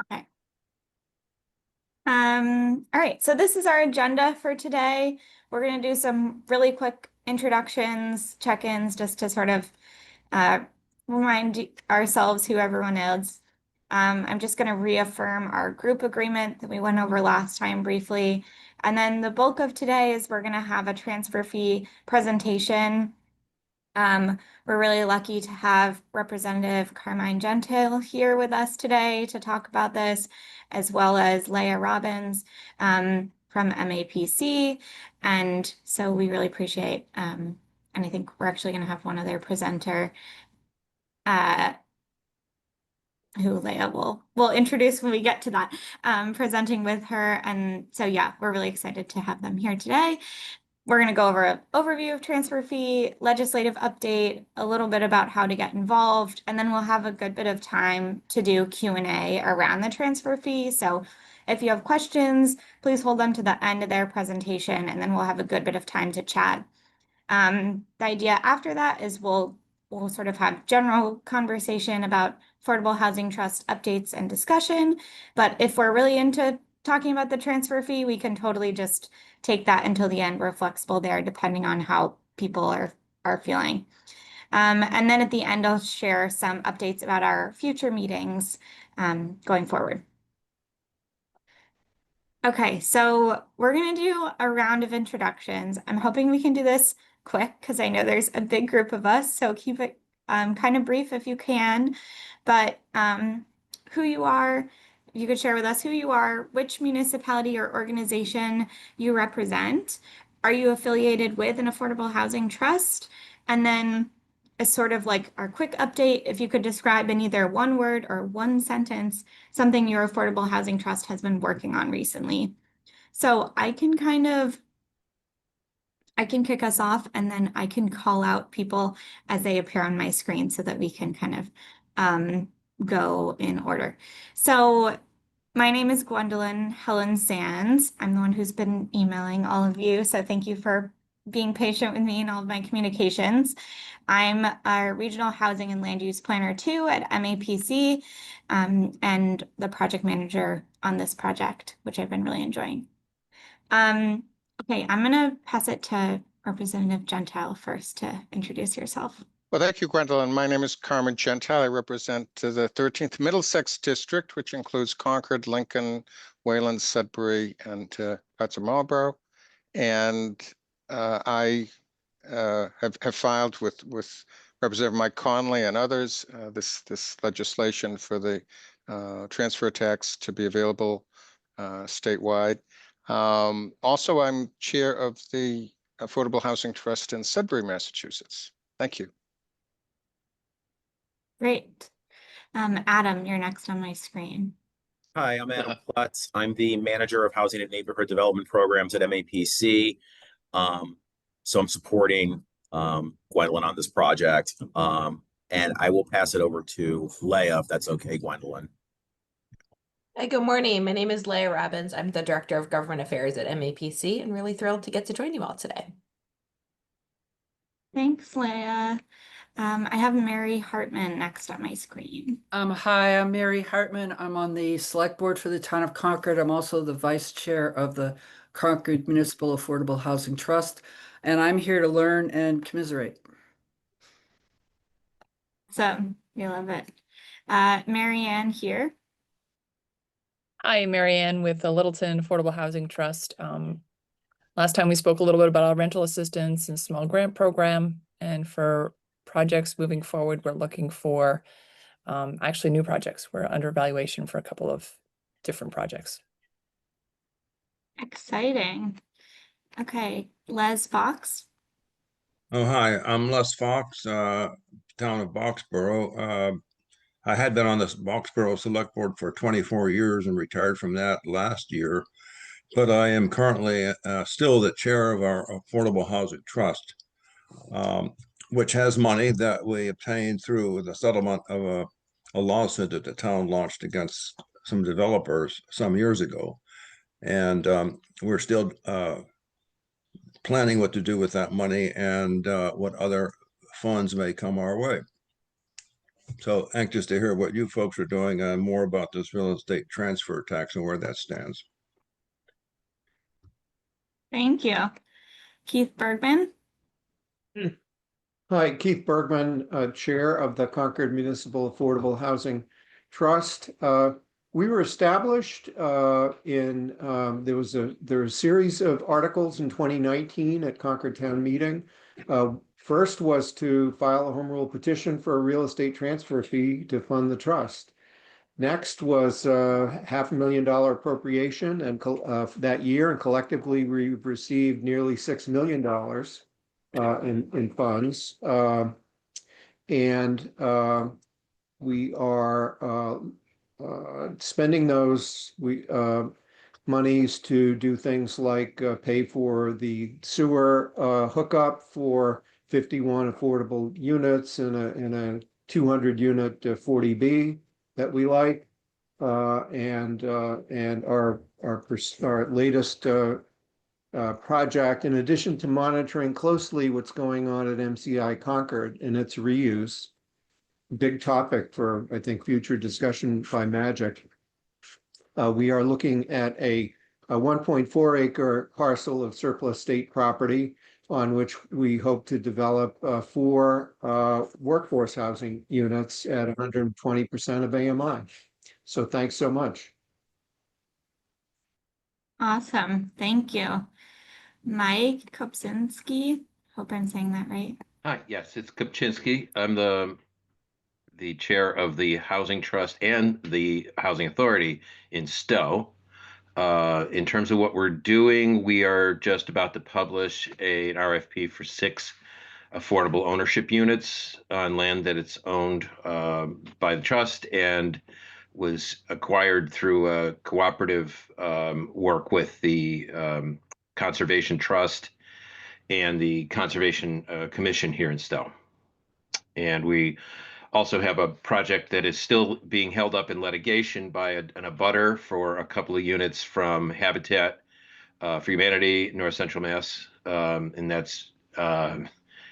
Okay. All right, so this is our agenda for today. We're going to do some really quick introductions, check-ins, just to sort of uh, remind ourselves who everyone is. I'm just going to reaffirm our group agreement that we went over last time briefly. And then the bulk of today is we're going to have a transfer fee presentation. We're really lucky to have Representative Carmine Gentile here with us today to talk about this, as well as Leah Robbins from MAPC. And so we really appreciate, and I think we're actually going to have one other presenter uh, who Leah will introduce when we get to that, presenting with her. And so, yeah, we're really excited to have them here today. We're going to go over an overview of transfer fee, legislative update, a little bit about how to get involved, and then we'll have a good bit of time to do Q&A around the transfer fee. So if you have questions, please hold them to the end of their presentation, and then we'll have a good bit of time to chat. The idea after that is we'll sort of have general conversation about Affordable Housing Trust updates and discussion. But if we're really into talking about the transfer fee, we can totally just take that until the end. We're flexible there depending on how people are feeling. And then at the end, I'll share some updates about our future meetings going forward. Okay, so we're going to do a round of introductions. I'm hoping we can do this quick because I know there's a big group of us, so keep it kind of brief if you can. But who you are, you could share with us who you are, which municipality or organization you represent. Are you affiliated with an affordable housing trust? And then as sort of like our quick update, if you could describe in either one word or one sentence something your affordable housing trust has been working on recently. So I can kick us off and then I can call out people as they appear on my screen so that we can kind of go in order. So my name is Gwendolyn Helen Sands. I'm the one who's been emailing all of you. So thank you for being patient with me in all of my communications. I'm a regional housing and land use planner too at MAPC, and the project manager on this project, which I've been really enjoying. Okay, I'm going to pass it to Representative Gentile first to introduce yourself. Well, thank you, Gwendolyn. My name is Carmen Gentile. I represent the 13th Middlesex District, which includes Concord, Lincoln, Wayland, Sudbury, and parts of Marlborough. And I have filed with Representative Mike Conley and others this legislation for the transfer tax to be available statewide. Also, I'm chair of the Affordable Housing Trust in Sudbury, Massachusetts. Thank you. Great. Adam, you're next on my screen. Hi, I'm Adam Plutz. I'm the manager of housing and neighborhood development programs at MAPC. So I'm supporting Gwendolyn on this project. And I will pass it over to Leah, if that's okay, Gwendolyn. Hi, good morning. My name is Leah Robbins. I'm the Director of Government Affairs at MAPC and really thrilled to get to join you all today. Thanks, Leah. I have Mary Hartman next on my screen. Hi, I'm Mary Hartman. I'm on the select board for the town of Concord. I'm also the vice chair of the Concord Municipal Affordable Housing Trust, and I'm here to learn and commiserate. So we love it. Mary Ann here. Hi, Mary Ann with the Littleton Affordable Housing Trust. Last time we spoke a little bit about our rental assistance and small grant program, and for projects moving forward, we're looking for actually new projects. We're under evaluation for a couple of different projects. Exciting. Okay, Les Fox. Oh, hi, I'm Les Fox, town of Boxborough. I had been on this Boxborough Select Board for 24 years and retired from that last year, but I am currently still the chair of our Affordable Housing Trust, which has money that we obtained through the settlement of a lawsuit that the town launched against some developers some years ago. And we're still planning what to do with that money and what other funds may come our way. So anxious to hear what you folks are doing more about this real estate transfer tax and where that stands. Thank you. Keith Bergman? Hi, Keith Bergman, Chair of the Concord Municipal Affordable Housing Trust. We were established there was a series of articles in 2019 at Concord Town Meeting. First was to file a home rule petition for a real estate transfer fee to fund the trust. Next was $500,000 appropriation and that year, and collectively we've received nearly $6 million in funds. We are spending those monies to do things like pay for the sewer hookup for 51 affordable units in a 200 unit 40B that we like, and our latest project, in addition to monitoring closely what's going on at MCI Concord and its reuse, big topic for, I think, future discussion by Magic. We are looking at a 1.4 acre parcel of surplus state property on which we hope to develop 4 workforce housing units at 120% of AMI. So thanks so much. Awesome. Thank you. Mike Kopczynski. Hope I'm saying that right. Hi, yes, it's Kopczynski. I'm the chair of the Housing Trust and the Housing Authority in Stowe. In terms of what we're doing, we are just about to publish an RFP for 6 affordable ownership units on land that it's owned by the trust and was acquired through a cooperative work with the Conservation Trust and the Conservation Commission here in Stowe. And we also have a project that is still being held up in litigation by an abutter for a couple of units from Habitat for Humanity, North Central Mass, and that's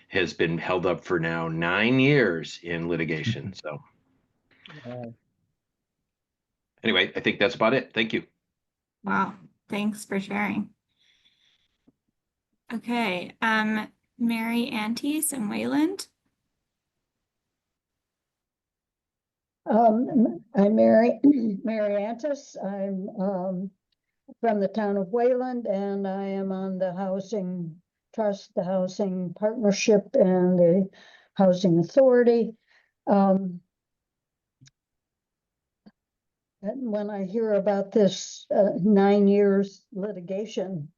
has been held up for now 9 years in litigation. So anyway, I think that's about it. Thank you. Wow. Thanks for sharing. Okay. Mary Antes in Wayland. I'm Mary Antis. I'm from the town of Wayland, and I am on the Housing Trust, the Housing Partnership, and the Housing Authority. And when I hear about this 9 years litigation,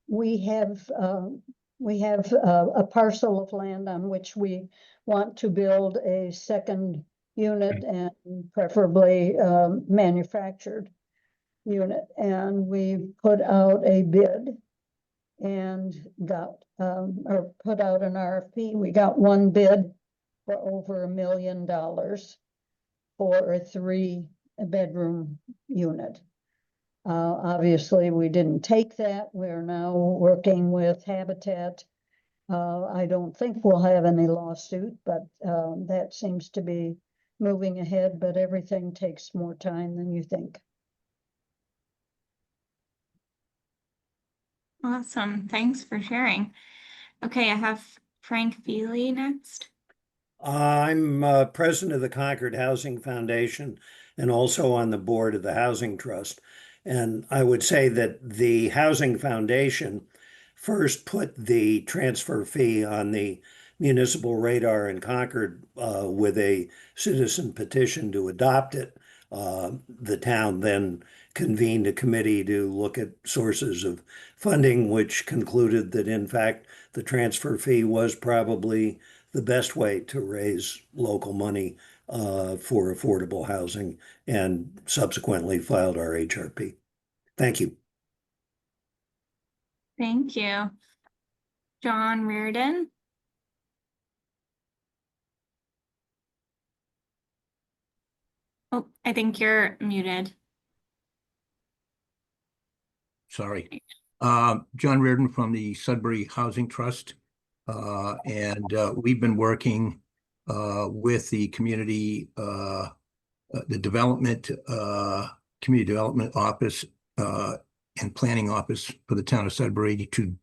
we have a parcel of land on which we want to build a second unit, and preferably manufactured unit. And we put out a bid and got or put out an RFP. We got one bid for over $1 million for a 3-bedroom unit. Obviously, we didn't take that. We're now working with Habitat. I don't think we'll have any lawsuit, but that seems to be moving ahead, but everything takes more time than you think. Awesome. Thanks for sharing. Okay, I have Frank Feely next. I'm president of the Concord Housing Foundation and also on the board of the Housing Trust. And I would say that the Housing Foundation first put the transfer fee on the municipal radar in Concord with a citizen petition to adopt it. The town then convened a committee to look at sources of funding, which concluded that, in fact, the transfer fee was probably the best way to raise local money for affordable housing, and subsequently filed our HRP. Thank you. Thank you. John Reardon. Oh, I think you're muted. Sorry. John Reardon from the Sudbury Housing Trust. And we've been working with the community, the development, community development office and planning office for the town of Sudbury to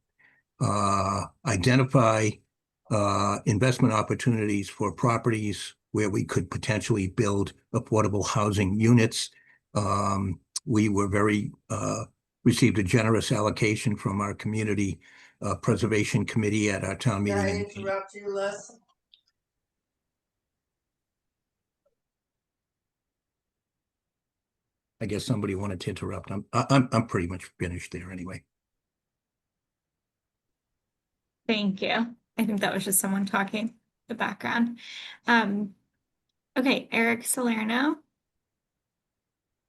identify investment opportunities for properties where we could potentially build affordable housing units. We were received a generous allocation from our community preservation committee at our town meeting. Can I interrupt you, Les? I guess somebody wanted to interrupt. I'm pretty much finished there anyway. Thank you. I think that was just someone talking in the background. Okay, Eric Salerno.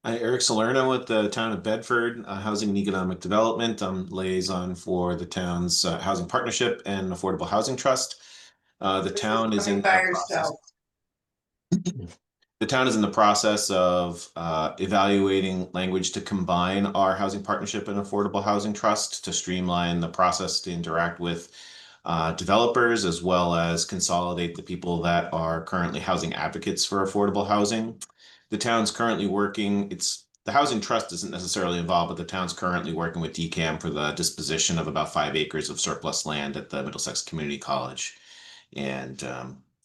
Hi, Eric Salerno with the town of Bedford, Housing and Economic Development. I'm liaison for the town's housing partnership and affordable housing trust. The town is in that process. The town is in the process of evaluating language to combine our housing partnership and affordable housing trust to streamline the process to interact with developers, as well as consolidate the people that are currently housing advocates for affordable housing. The town's currently working, the housing trust isn't necessarily involved, but the town's currently working with DCAM for the disposition of about 5 acres of surplus land at the Middlesex Community College. And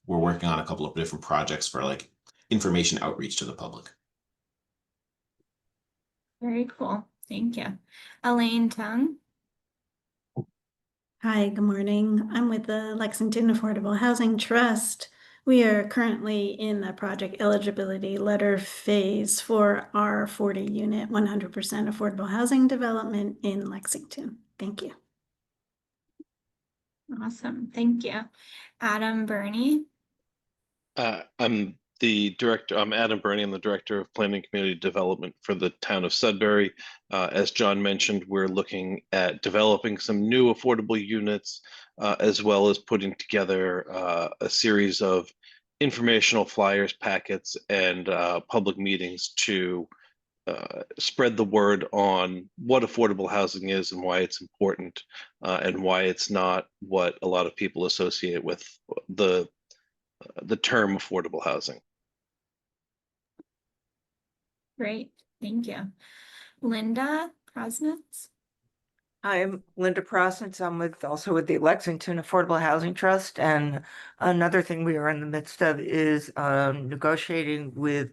we're working on a couple of different projects for like information outreach to the public. Very cool. Thank you. Elaine Tung. Hi, good morning. I'm with the Lexington Affordable Housing Trust. We are currently in the project eligibility letter phase for our 40-unit, 100% affordable housing development in Lexington. Thank you. Awesome. Thank you. Adam Burney. I'm Adam Burney. I'm the Director of Planning and Community Development for the town of Sudbury. As John mentioned, we're looking at developing some new affordable units, as well as putting together a series of informational flyers, packets, and public meetings to spread the word on what affordable housing is and why it's important, and why it's not what a lot of people associate with the term affordable housing. Great. Thank you. Linda Prosnitz. I'm Linda Prosnitz. I'm also with the Lexington Affordable Housing Trust. And another thing we are in the midst of is negotiating with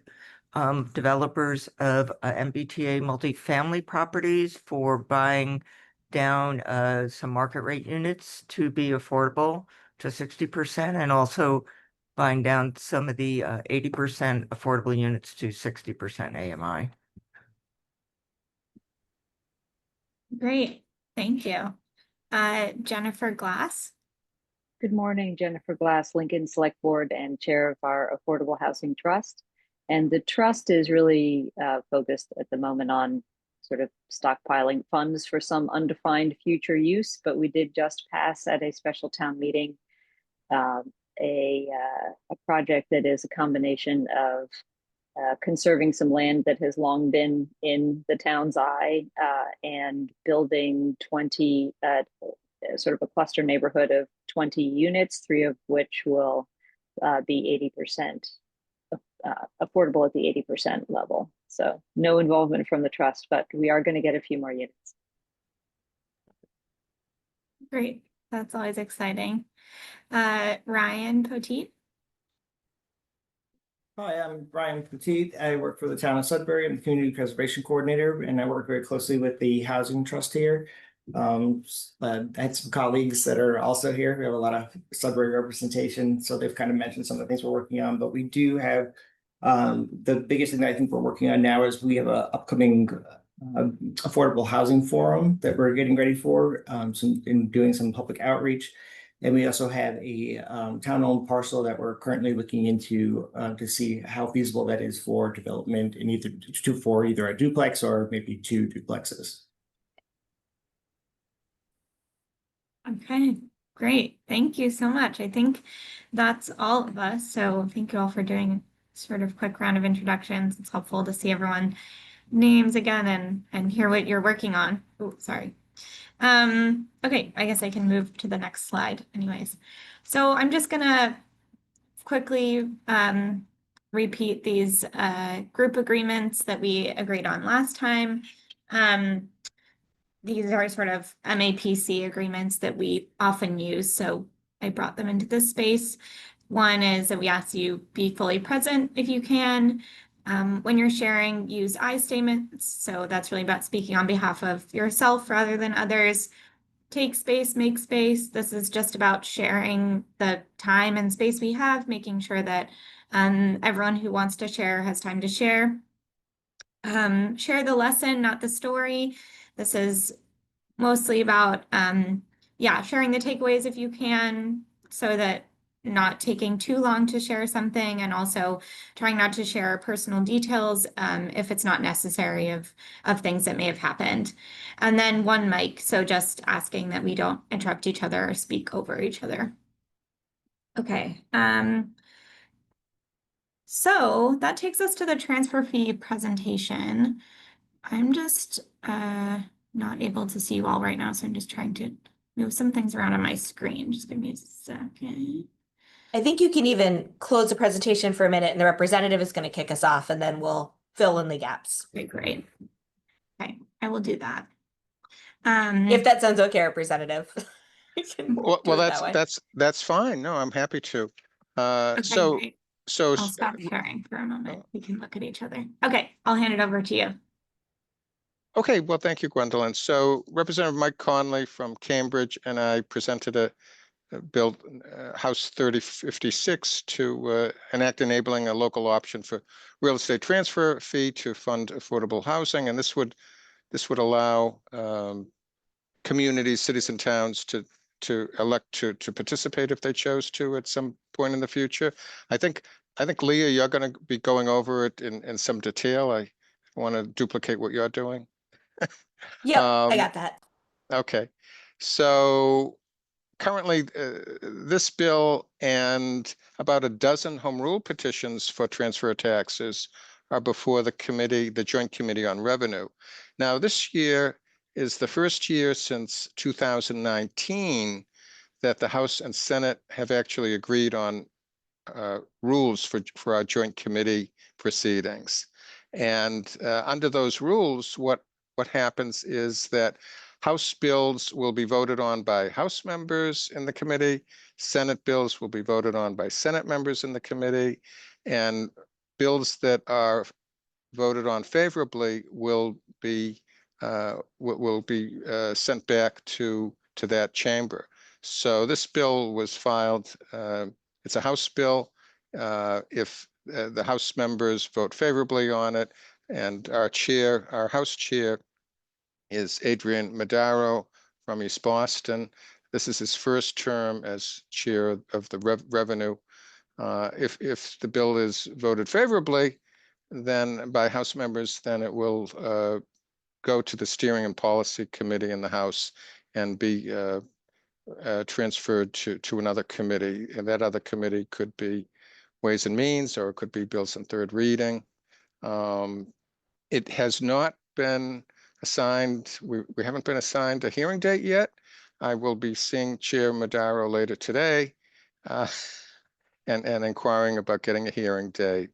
developers of MBTA multifamily properties for buying down some market rate units to be affordable to 60%, and also buying down some of the 80% affordable units to 60% AMI. Great. Thank you. Jennifer Glass. Good morning, Jennifer Glass, Lincoln Select Board and Chair of our Affordable Housing Trust. And the trust is really focused at the moment on sort of stockpiling funds for some undefined future use, but we did just pass at a special town meeting a project that is a combination of conserving some land that has long been in the town's eye and building 20, sort of a cluster neighborhood of 20 units, 3 of which will be 80% affordable at the 80% level. So no involvement from the trust, but we are going to get a few more units. Great. That's always exciting. Ryan Poteet. Hi, I'm Ryan Poteet. I work for the town of Sudbury. I'm the Community Preservation Coordinator, and I work very closely with the Housing Trust here. I had some colleagues that are also here. We have a lot of Sudbury representation, so they've kind of mentioned some of the things we're working on, but we do have the biggest thing that I think we're working on now is we have an upcoming affordable housing forum that we're getting ready for, in doing some public outreach. And we also have a town-owned parcel that we're currently looking into to see how feasible that is for development in either a duplex or maybe 2 duplexes. Okay, great. Thank you so much. I think that's all of us. So thank you all for doing sort of quick round of introductions. It's helpful to see everyone names again and hear what you're working on. Oh, sorry. Okay, I guess I can move to the next slide anyways. So I'm just gonna quickly repeat these group agreements that we agreed on last time. These are sort of MAPC agreements that we often use, so I brought them into this space. One is that we ask you be fully present if you can. When you're sharing, use I statements. So that's really about speaking on behalf of yourself rather than others. Take space, make space. This is just about sharing the time and space we have, making sure that everyone who wants to share has time to share. Share the lesson, not the story. This is mostly about, sharing the takeaways if you can, so that not taking too long to share something, and also trying not to share personal details if it's not necessary of things that may have happened. And then one mic, so just asking that we don't interrupt each other or speak over each other. Okay. So that takes us to the transfer fee presentation. I'm just not able to see you all right now, so I'm just trying to move some things around on my screen. Just give me a second. I think you can even close the presentation for a minute and the representative is going to kick us off and then we'll fill in the gaps. Okay, great. Okay, I will do that. If that sounds okay, representative. You can Well, do it that way. that's fine. No, I'm happy to. Okay, So great. so I'll stop sharing for a moment. We can look at each other. Okay, I'll hand it over to you. Okay, well, thank you, Gwendolyn. So Representative Mike Conley from Cambridge and I presented a bill, House 3056, to enact enabling a local option for real estate transfer fee to fund affordable housing. And this would allow communities, cities, and towns to elect to participate if they chose to at some point in the future. I think Leah, you're going to be going over it in some detail. I want to duplicate what you're doing. Yeah, I got that. Okay, so currently this bill and about a dozen home rule petitions for transfer taxes are before the committee, the Joint Committee on Revenue. Now, this year is the first year since 2019 that the House and Senate have actually agreed on rules for our joint committee proceedings. And under those rules, what happens is that House bills will be voted on by House members in the committee, Senate bills will be voted on by Senate members in the committee, and bills that are voted on favorably will be sent back to that chamber. So this bill was filed. It's a House bill. If the House members vote favorably on it, and our House chair is Adrian Madaro from East Boston. This is his first term as chair of the Revenue. If the bill is voted favorably, then by House members, then it will go to the Steering and Policy Committee in the House and be transferred to another committee. And that other committee could be Ways and Means, or it could be Bills on Third Reading. It has not been assigned, we haven't been assigned a hearing date yet. I will be seeing Chair Madaro later today and inquiring about getting a hearing date.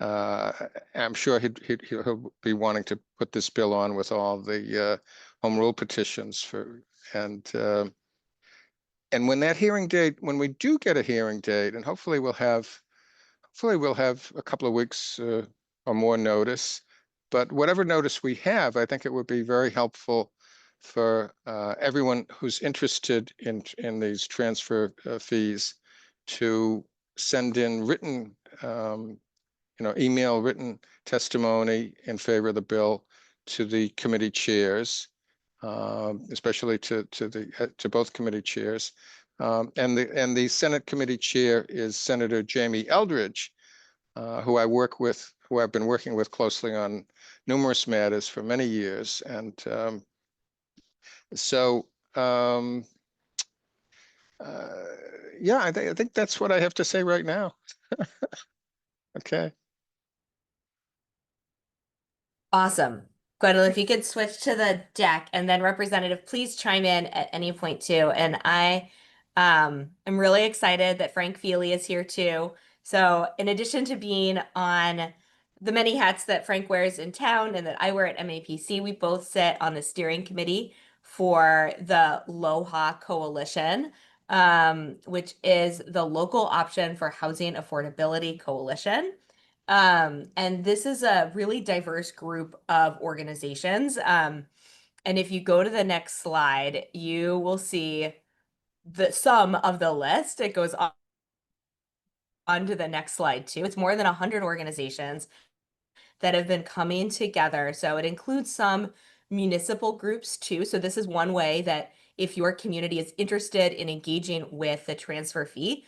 I'm sure he'll be wanting to put this bill on with all the home rule petitions and when that hearing date, when we do get a hearing date, and hopefully we'll have a couple of weeks or more notice. But whatever notice we have, I think it would be very helpful for everyone who's interested in these transfer fees to send in written, email written testimony in favor of the bill to the committee chairs, especially to both committee chairs. And the Senate committee chair is Senator Jamie Eldridge, who I've been working with closely on numerous matters for many years. And I think that's what I have to say right now. Okay. Awesome. Gwendolyn, if you could switch to the deck, and then representative, please chime in at any point too. And I I'm really excited that Frank Feely is here too. So in addition to being on the many hats that Frank wears in town and that I wear at MAPC, we both sit on the steering committee for the LOHA Coalition, which is the local option for housing affordability coalition. And this is a really diverse group of organizations. And if you go to the next slide, you will see the sum of the list. It goes on to the next slide too. It's more than 100 organizations that have been coming together. So it includes some municipal groups too. So this is one way that if your community is interested in engaging with the transfer fee,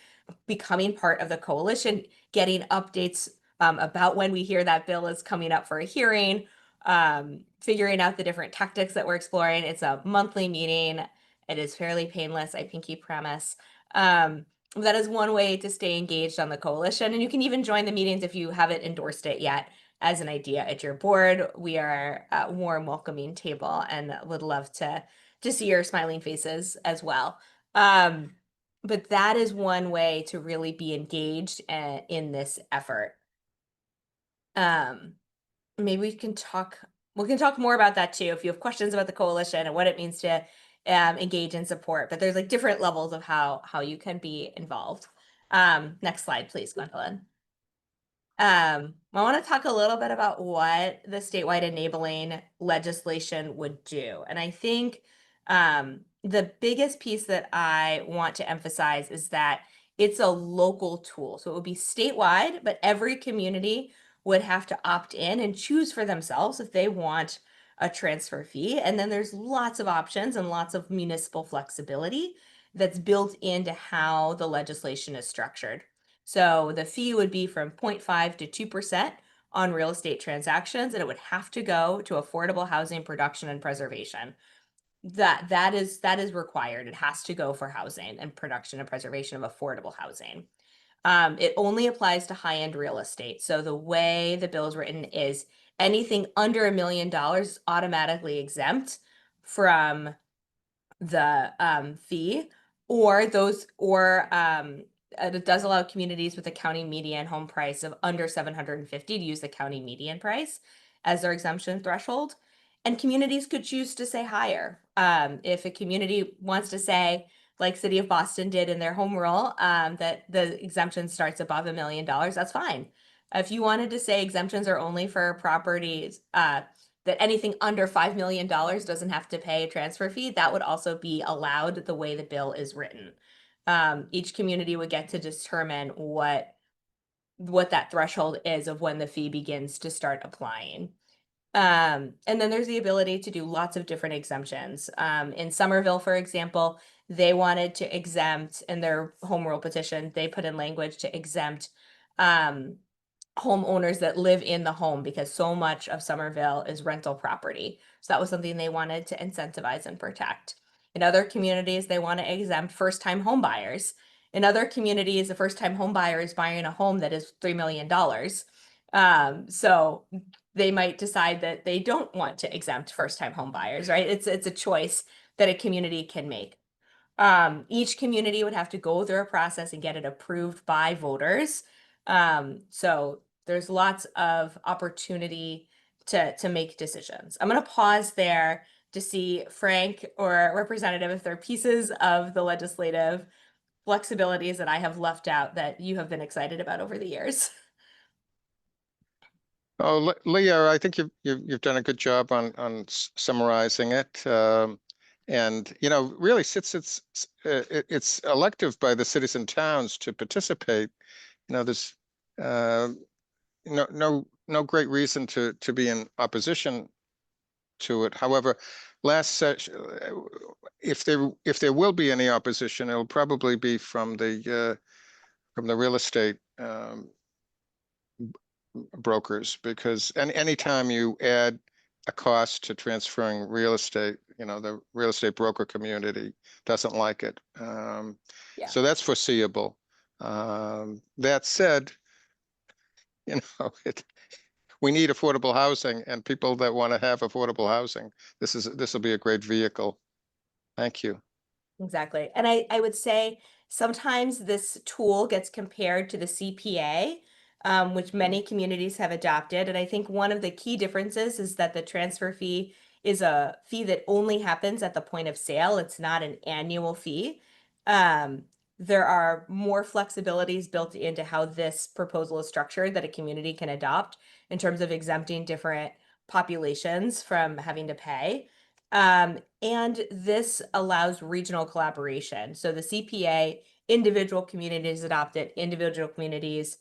becoming part of the coalition, getting updates about when we hear that bill is coming up for a hearing, figuring out the different tactics that we're exploring. It's a monthly meeting. It is fairly painless, I pinky promise. That is one way to stay engaged on the coalition. And you can even join the meetings if you haven't endorsed it yet as an idea at your board. We are a warm, welcoming table and would love to see your smiling faces as well. But that is one way to really be engaged in this effort. Maybe we can talk more about that too if you have questions about the coalition and what it means to engage and support. But there's like different levels of how you can be involved. Next slide, please, Gwendolyn. I want to talk a little bit about what the statewide enabling legislation would do. And I think the biggest piece that I want to emphasize is that it's a local tool. So it would be statewide, but every community would have to opt in and choose for themselves if they want a transfer fee. And then there's lots of options and lots of municipal flexibility that's built into how the legislation is structured. So the fee would be from 0.5 to 2% on real estate transactions, and it would have to go to affordable housing production and preservation. That is required. It has to go for housing and production and preservation of affordable housing. It only applies to high-end real estate. So the way the bill is written is anything under $1 million is automatically exempt from the fee, it does allow communities with a county median home price of under 750 to use the county median price as their exemption threshold. And communities could choose to say higher. If a community wants to say, like City of Boston did in their home rule, that the exemption starts above $1 million, that's fine. If you wanted to say exemptions are only for properties, that anything under $5 million doesn't have to pay a transfer fee, that would also be allowed the way the bill is written. Each community would get to determine what that threshold is of when the fee begins to start applying. And then there's the ability to do lots of different exemptions. In Somerville, for example, they wanted to exempt in their home rule petition, they put in language to exempt homeowners that live in the home because so much of Somerville is rental property. So that was something they wanted to incentivize and protect. In other communities, they want to exempt first-time home buyers. In other communities, a first-time home buyer is buying a home that is $3 million. So they might decide that they don't want to exempt first-time home buyers, right? It's a choice that a community can make. Each community would have to go through a process and get it approved by voters. So there's lots of opportunity to make decisions. I'm going to pause there to see Frank or Representative if there are pieces of the legislative flexibilities that I have left out that you have been excited about over the years. Oh, Leah, I think you've done a good job on summarizing it. And really, it's elective by the cities and towns to participate. There's no great reason to be in opposition to it. However, last session, if there will be any opposition, it'll probably be from the real estate brokers, because anytime you add a cost to transferring real estate, the real estate broker community doesn't like it. So that's foreseeable. That said, we need affordable housing, and people that want to have affordable housing, this will be a great vehicle. Thank you. Exactly. And I would say sometimes this tool gets compared to the CPA, which many communities have adopted. And I think one of the key differences is that the transfer fee is a fee that only happens at the point of sale. It's not an annual fee. There are more flexibilities built into how this proposal is structured that a community can adopt in terms of exempting different populations from having to pay. And this allows regional collaboration. So the CPA, individual communities adopt it, individual communities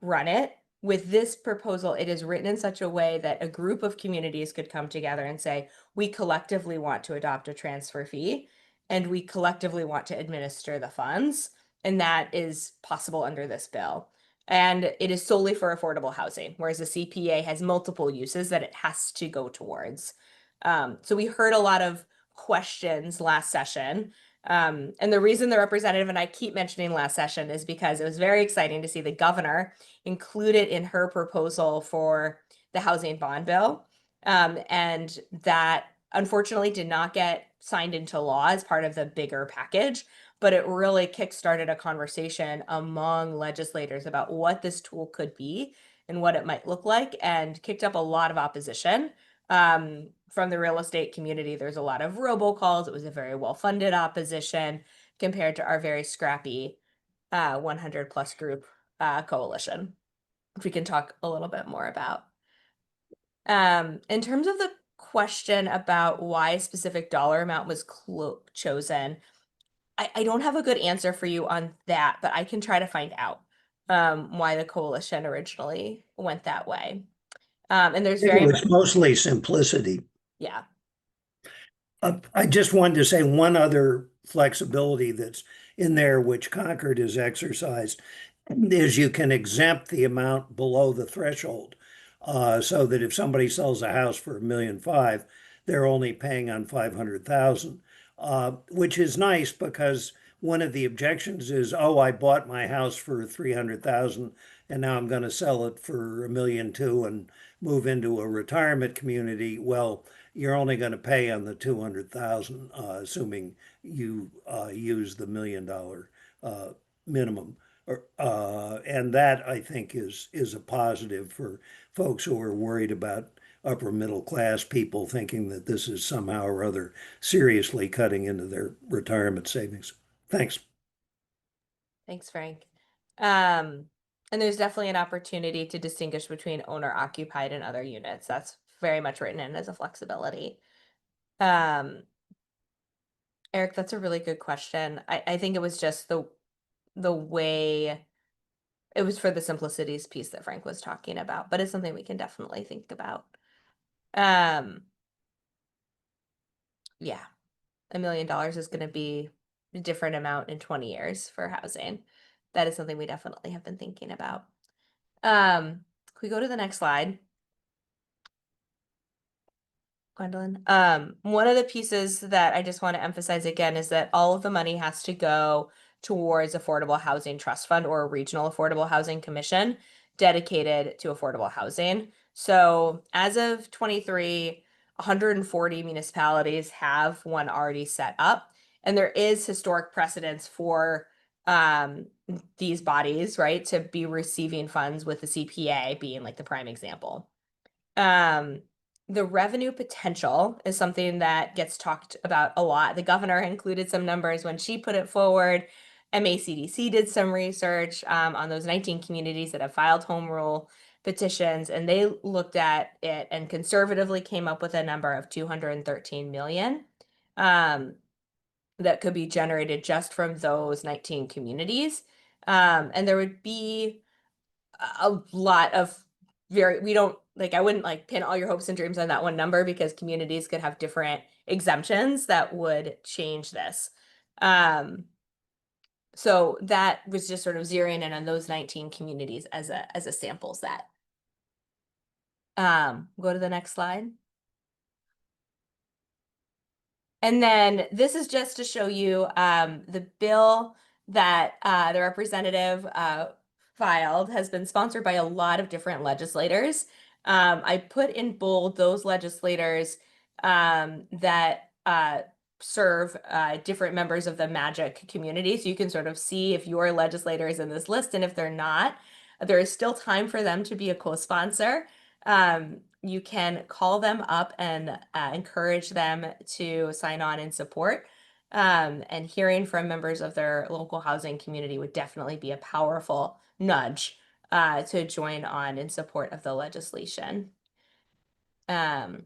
run it. With this proposal, it is written in such a way that a group of communities could come together and say, we collectively want to adopt a transfer fee and we collectively want to administer the funds. And that is possible under this bill. And it is solely for affordable housing, whereas the CPA has multiple uses that it has to go towards. So we heard a lot of questions last session. And the reason the representative and I keep mentioning last session is because it was very exciting to see the governor include it in her proposal for the housing bond bill. And that unfortunately did not get signed into law as part of the bigger package, but it really kickstarted a conversation among legislators about what this tool could be and what it might look like, and kicked up a lot of opposition. From the real estate community, there's a lot of robocalls. It was a very well-funded opposition compared to our very scrappy 100 plus group coalition, which we can talk a little bit more about. In terms of the question about why a specific dollar amount was chosen, I don't have a good answer for you on that, but I can try to find out why the coalition originally went that way. And there's very It's mostly simplicity. Yeah. I just wanted to say one other flexibility that's in there, which Concord has exercised, is you can exempt the amount below the threshold. So that if somebody sells a house for $1.5 million, they're only paying on 500,000, which is nice because one of the objections is, oh, I bought my house for 300,000 and now I'm going to sell it for $1.2 million and move into a retirement community. Well, you're only going to pay on the 200,000, assuming you use the $1 million minimum. And that I think is a positive for folks who are worried about upper middle class people thinking that this is somehow or other seriously cutting into their retirement savings. Thanks. Thanks, Frank. And there's definitely an opportunity to distinguish between owner occupied and other units. That's very much written in as a flexibility. Eric, that's a really good question. I think it was just the way it was for the simplicities piece that Frank was talking about, but it's something we can definitely think about. Yeah, $1 million is going to be a different amount in 20 years for housing. That is something we definitely have been thinking about. Can we go to the next slide? Gwendolyn. One of the pieces that I just want to emphasize again is that all of the money has to go towards Affordable Housing Trust Fund or a regional affordable housing commission dedicated to affordable housing. So as of 23, 140 municipalities have one already set up, and there is historic precedence for these bodies, right, to be receiving funds, with the CPA being like the prime example. The revenue potential is something that gets talked about a lot. The governor included some numbers when she put it forward. MACDC did some research on those 19 communities that have filed home rule petitions, and they looked at it and conservatively came up with a number of 213 million that could be generated just from those 19 communities. And there would be a lot of we don't like, I wouldn't like pin all your hopes and dreams on that one number, because communities could have different exemptions that would change this. So that was just sort of zeroing in on those 19 communities as a sample set. Go to the next slide. And then this is just to show you the bill that the representative filed has been sponsored by a lot of different legislators. I put in bold those legislators that serve different members of the Magic community. So you can sort of see if your legislator is in this list, and if they're not, there is still time for them to be a co-sponsor. You can call them up and encourage them to sign on and support. And hearing from members of their local housing community would definitely be a powerful nudge to join on in support of the legislation. And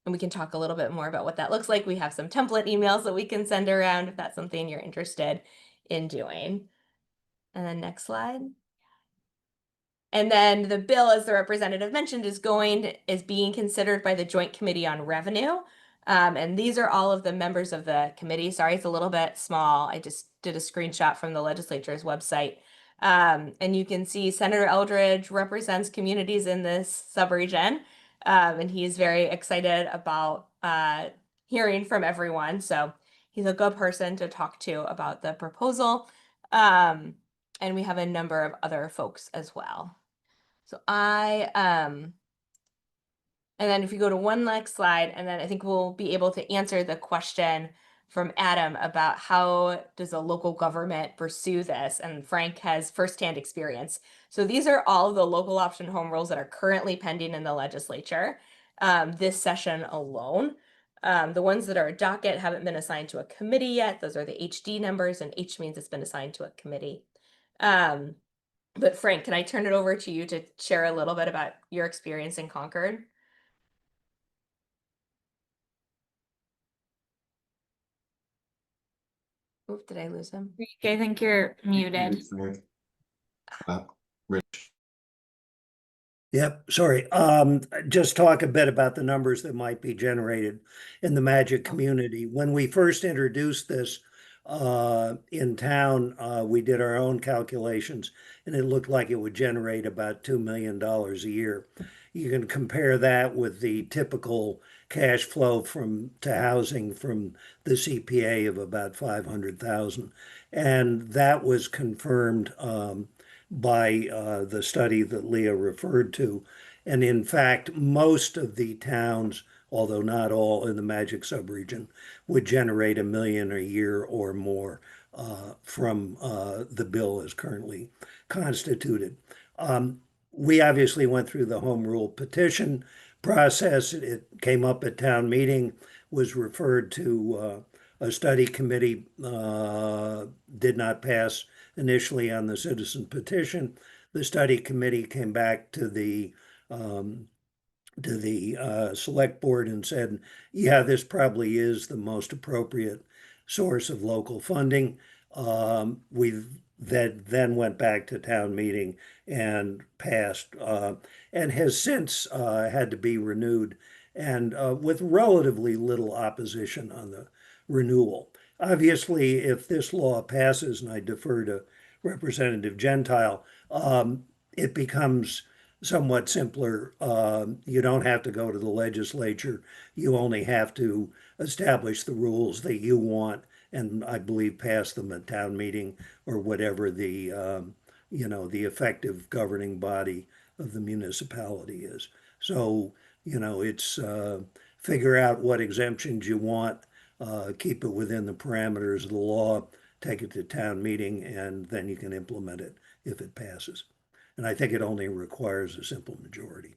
we can talk a little bit more about what that looks like. We have some template emails that we can send around if that's something you're interested in doing. And then next slide. And then the bill, as the representative mentioned, is being considered by the Joint Committee on Revenue. And these are all of the members of the committee. Sorry, it's a little bit small. I just did a screenshot from the legislature's website. And you can see Senator Eldridge represents communities in this subregion. And he's very excited about hearing from everyone. So he's a good person to talk to about the proposal. And we have a number of other folks as well. So and then if you go to one next slide, and then I think we'll be able to answer the question from Adam about how does a local government pursue this? And Frank has firsthand experience. So these are all of the local option home rules that are currently pending in the legislature this session alone. The ones that are a docket haven't been assigned to a committee yet. Those are the HD numbers, and H means it's been assigned to a committee. But Frank, can I turn it over to you to share a little bit about your experience in Concord? Oop, did I lose him? I think you're muted. Rich. Yep, sorry. Just talk a bit about the numbers that might be generated in the Magic community. When we first introduced this in town, we did our own calculations, and it looked like it would generate about $2 million a year. You can compare that with the typical cash flow to housing from the CPA of about 500,000, and that was confirmed by the study that Leah referred to. And in fact, most of the towns, although not all in the Magic subregion, would generate $1 million a year or more from the bill as currently constituted. We obviously went through the home rule petition process. It came up at town meeting, was referred to a study committee, did not pass initially on the citizen petition. The study committee came back to the select board and said, yeah, this probably is the most appropriate source of local funding. That then went back to town meeting and passed, and has since had to be renewed, and with relatively little opposition on the renewal. Obviously, if this law passes, and I defer to Representative Gentile, it becomes somewhat simpler. You don't have to go to the legislature. You only have to establish the rules that you want, and I believe pass them at town meeting or whatever the the effective governing body of the municipality is. So it's figure out what exemptions you want, keep it within the parameters of the law, take it to town meeting, and then you can implement it if it passes. And I think it only requires a simple majority.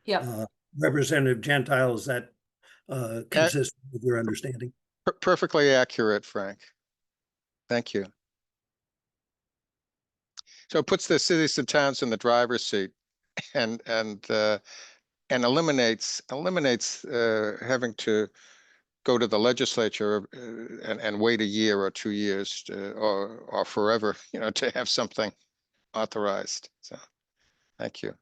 Yep. Representative Gentile, is that consistent with your understanding? Perfectly accurate, Frank. Thank you. So it puts the cities and towns in the driver's seat and eliminates having to go to the legislature and wait a year or 2 years or forever, to have something authorized. So thank you.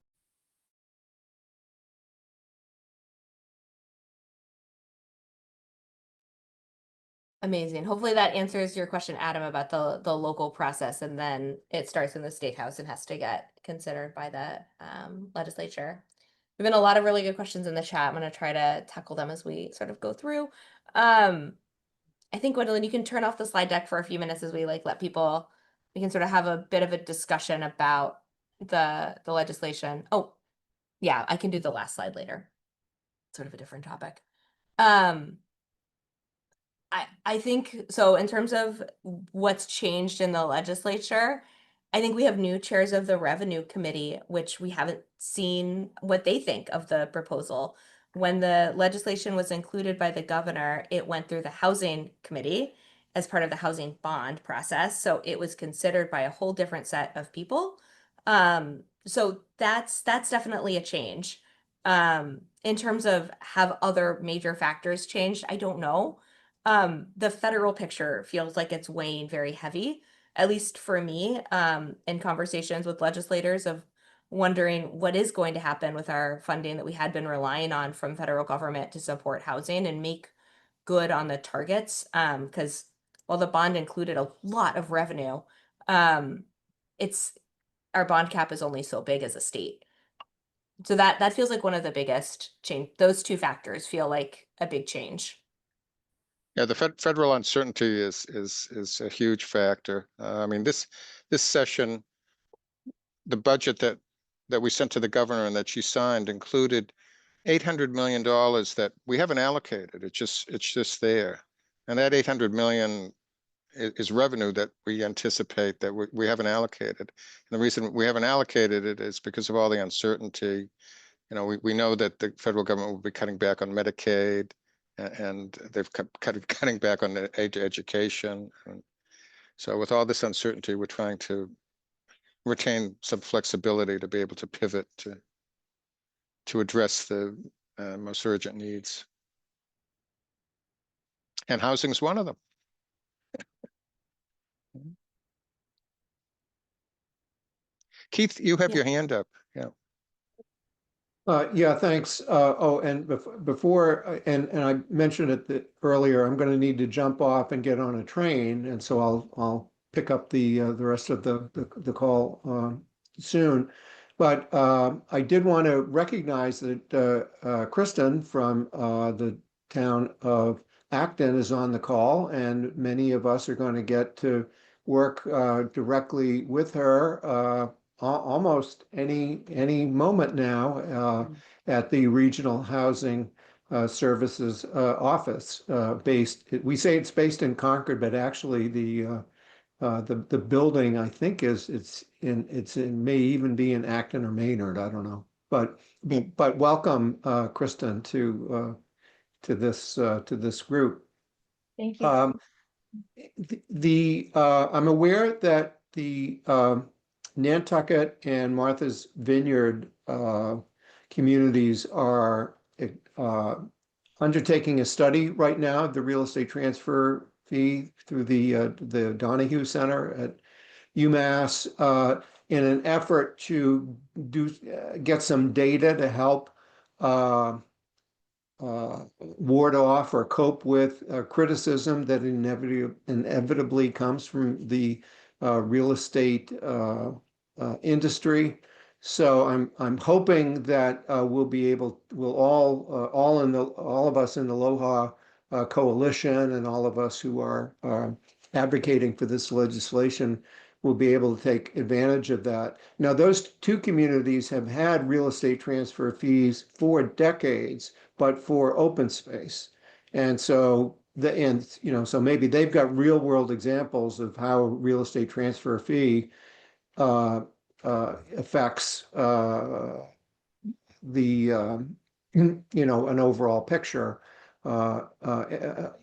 Amazing. Hopefully that answers your question, Adam, about the local process, and then it starts in the State House and has to get considered by the legislature. There've been a lot of really good questions in the chat. I'm going to try to tackle them as we sort of go through. I think, Gwendolyn, you can turn off the slide deck for a few minutes as we let people, we can sort of have a bit of a discussion about the legislation. Oh, yeah, I can do the last slide later. Sort of a different topic. I think so. In terms of what's changed in the legislature, I think we have new chairs of the Revenue Committee, which we haven't seen what they think of the proposal. When the legislation was included by the governor, it went through the Housing Committee as part of the housing bond process. So it was considered by a whole different set of people. So that's definitely a change. In terms of have other major factors changed, I don't know. The federal picture feels like it's weighing very heavy, at least for me, in conversations with legislators of wondering what is going to happen with our funding that we had been relying on from federal government to support housing and make good on the targets. Because while the bond included a lot of revenue, it's our bond cap is only so big as a state. So that feels like one of the biggest change. Those two factors feel like a big change. Yeah, the federal uncertainty is a huge factor. I mean, this session, the budget that we sent to the governor and that she signed included $800 million that we haven't allocated. It's just there, and that 800 million is revenue that we anticipate that we haven't allocated. And the reason we haven't allocated it is because of all the uncertainty. You know, we know that the federal government will be cutting back on Medicaid, and they've cutting back on the aid to education. And so with all this uncertainty, we're trying to retain some flexibility to be able to pivot to address the most urgent needs. And housing is one of them. Keith, you have your hand up. Yeah. Yeah, thanks. Oh, and before, and I mentioned it earlier, I'm going to need to jump off and get on a train, and so I'll pick up the rest of the call soon. But I did want to recognize that Kristen from the town of Acton is on the call, and many of us are going to get to work directly with her almost any moment now at the Regional Housing Services Office based. We say it's based in Concord, but actually the building I think it's in may even be in Acton or Maynard. I don't know, but welcome Kristen to this group. Thank you. I'm aware that the Nantucket and Martha's Vineyard communities are undertaking a study right now, the real estate transfer fee through the Donahue Center at UMass in an effort to get some data to help ward off or cope with criticism that inevitably comes from the real estate industry. So I'm hoping that we'll all of us in the LOHA coalition and all of us who are advocating for this legislation will be able to take advantage of that. Now, those two communities have had real estate transfer fees for decades, but for open space. And so so maybe they've got real world examples of how real estate transfer fee affects an overall picture,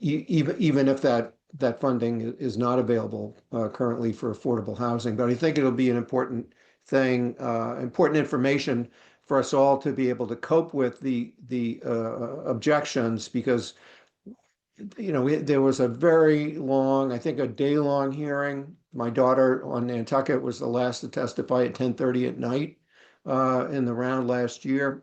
even if that funding is not available currently for affordable housing. But I think it'll be an important thing, important information for us all to be able to cope with the objections, because there was a very long, I think a day-long hearing. My daughter on Nantucket was the last to testify at 10:30 at night in the round last year.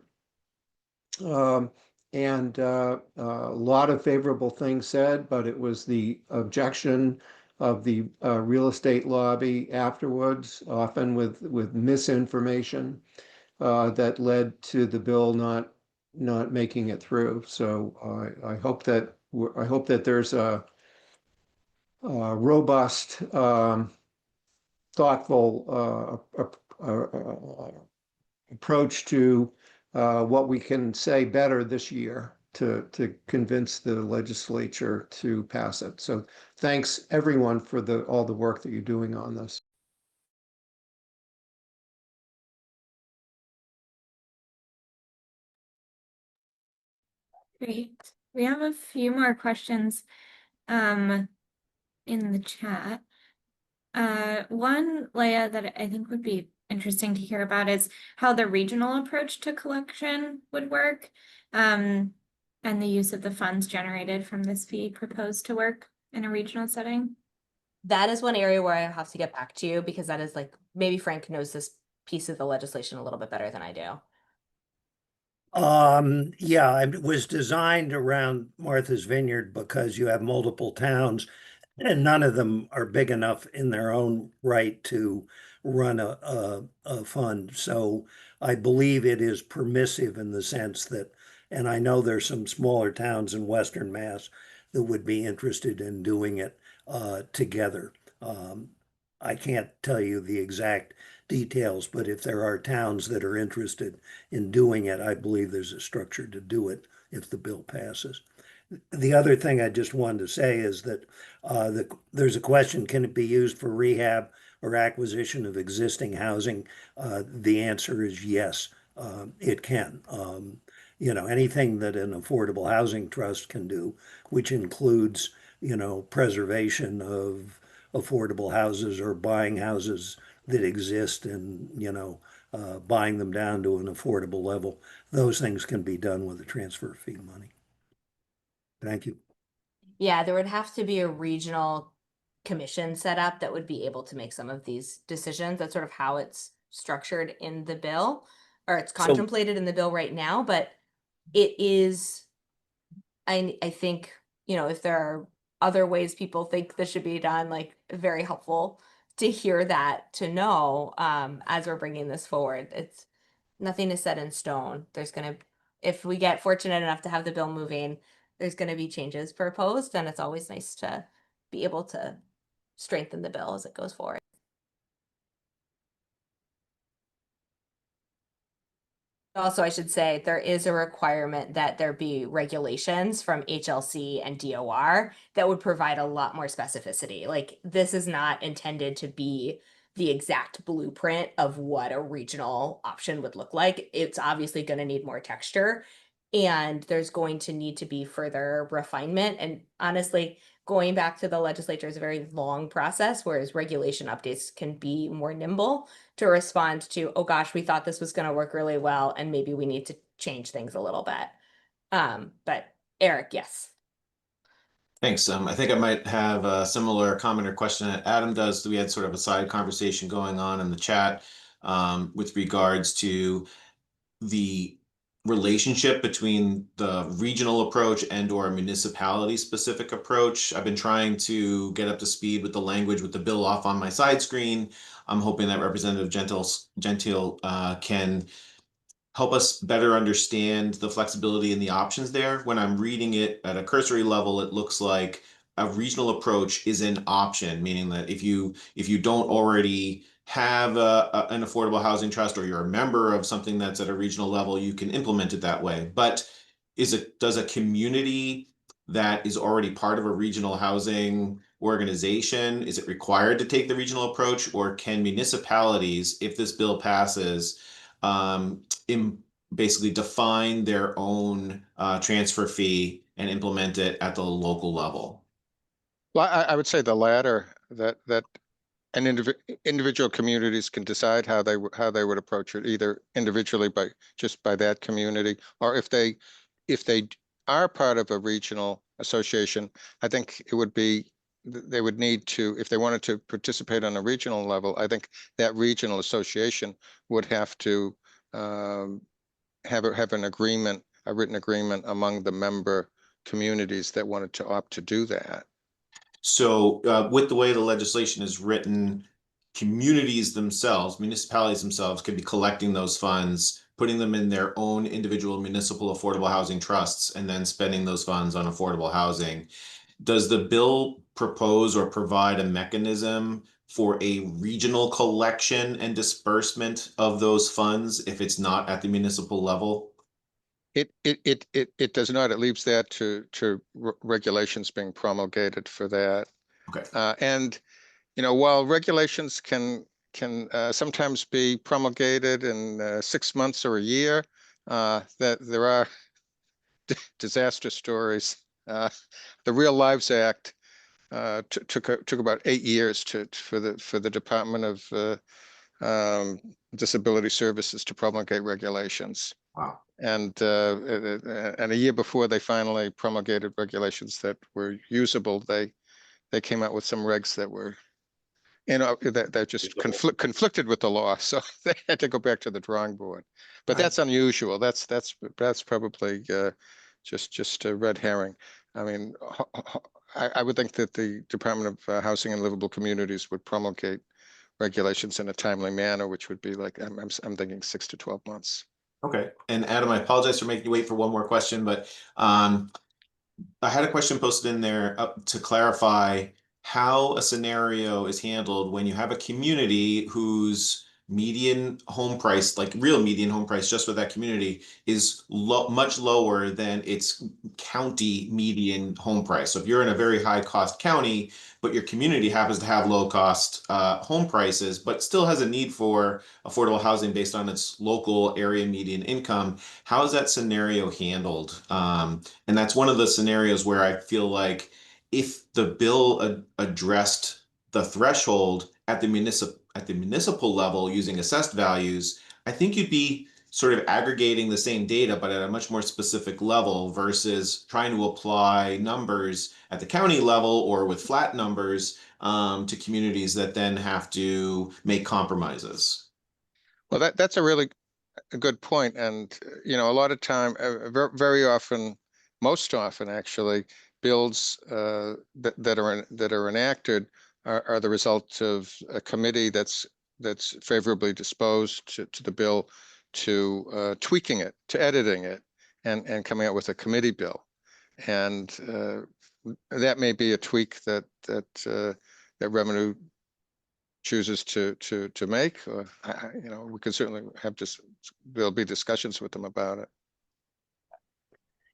And a lot of favorable things said, but it was the objection of the real estate lobby afterwards, often with misinformation, that led to the bill not making it through. So I hope that there's a robust, thoughtful approach to what we can say better this year to convince the legislature to pass it. So thanks everyone for all the work that you're doing on this. Great. We have a few more questions in the chat. One, Leah, that I think would be interesting to hear about is how the regional approach to collection would work, and the use of the funds generated from this fee proposed to work in a regional setting. That is one area where I have to get back to you, because that is like, maybe Frank knows this piece of the legislation a little bit better than I do. Yeah, it was designed around Martha's Vineyard because you have multiple towns and none of them are big enough in their own right to run a fund. So I believe it is permissive in the sense that, and I know there's some smaller towns in Western Mass that would be interested in doing it together. I can't tell you the exact details, but if there are towns that are interested in doing it, I believe there's a structure to do it if the bill passes. The other thing I just wanted to say is that there's a question, can it be used for rehab or acquisition of existing housing? The answer is yes, it can. Anything that an affordable housing trust can do, which includes, preservation of affordable houses or buying houses that exist and, buying them down to an affordable level. Those things can be done with the transfer fee money. Thank you. Yeah, there would have to be a regional commission set up that would be able to make some of these decisions. That's sort of how it's structured in the bill, or it's contemplated in the bill right now, but it is, I think, if there are other ways people think this should be done, like, very helpful to hear that, to know, as we're bringing this forward. It's nothing is set in stone. If we get fortunate enough to have the bill moving, there's gonna be changes proposed, and it's always nice to be able to strengthen the bill as it goes forward. Also, I should say, there is a requirement that there be regulations from HLC and DOR that would provide a lot more specificity. Like, this is not intended to be the exact blueprint of what a regional option would look like. It's obviously going to need more texture, and there's going to need to be further refinement. And honestly, going back to the legislature is a very long process, whereas regulation updates can be more nimble to respond to, oh gosh, we thought this was going to work really well, and maybe we need to change things a little bit. But Eric, yes. Thanks. I think I might have a similar comment or question that Adam does. We had sort of a side conversation going on in the chat with regards to the relationship between the regional approach and or municipality specific approach. I've been trying to get up to speed with the language with the bill off on my side screen. I'm hoping that Representative Gentile can help us better understand the flexibility and the options there. When I'm reading it at a cursory level, it looks like a regional approach is an option, meaning that if you don't already have an affordable housing trust, or you're a member of something that's at a regional level, you can implement it that way. But does a community that is already part of a regional housing organization, is it required to take the regional approach, or can municipalities, if this bill passes, basically define their own transfer fee and implement it at the local level? Well, I would say the latter, that individual communities can decide how they would approach it, either individually by that community, or if they are part of a regional association. I think it would be, they would need to, if they wanted to participate on a regional level, I think that regional association would have to have an agreement, a written agreement among the member communities that wanted to opt to do that. So with the way the legislation is written, communities themselves, municipalities themselves, could be collecting those funds, putting them in their own individual municipal affordable housing trusts, and then spending those funds on affordable housing. Does the bill propose or provide a mechanism for a regional collection and disbursement of those funds if it's not at the municipal level? It does not. It leaves that to regulations being promulgated for that. Okay. And while regulations can sometimes be promulgated in 6 months or a year, that there are disaster stories. The Real Lives Act took about 8 years for the Department of Disability Services to promulgate regulations. Wow. And a year before they finally promulgated regulations that were usable, they came out with some regs that were, that just conflicted with the law. So they had to go back to the drawing board. But that's unusual. That's probably just a red herring. I mean, I would think that the Department of Housing and Livable Communities would promulgate regulations in a timely manner, which would be like, I'm thinking 6 to 12 months. Okay. And Adam, I apologize for making you wait for one more question, but I had a question posted in there to clarify how a scenario is handled when you have a community whose median home price, like real median home price just for that community, is much lower than its county median home price. So if you're in a very high cost county, but your community happens to have low cost home prices, but still has a need for affordable housing based on its local area median income, how is that scenario handled? And that's one of the scenarios where I feel like if the bill addressed the threshold at the municipal level using assessed values, I think you'd be sort of aggregating the same data, but at a much more specific level versus trying to apply numbers at the county level or with flat numbers to communities that then have to make compromises. Well, that's a really good point. And, a lot of time, very often, most often actually, bills that are enacted are the result of a committee that's favorably disposed to the bill, to tweaking it, to editing it, and coming out with a committee bill. And that may be a tweak that Revenue chooses to make. Or, we can certainly there'll be discussions with them about it.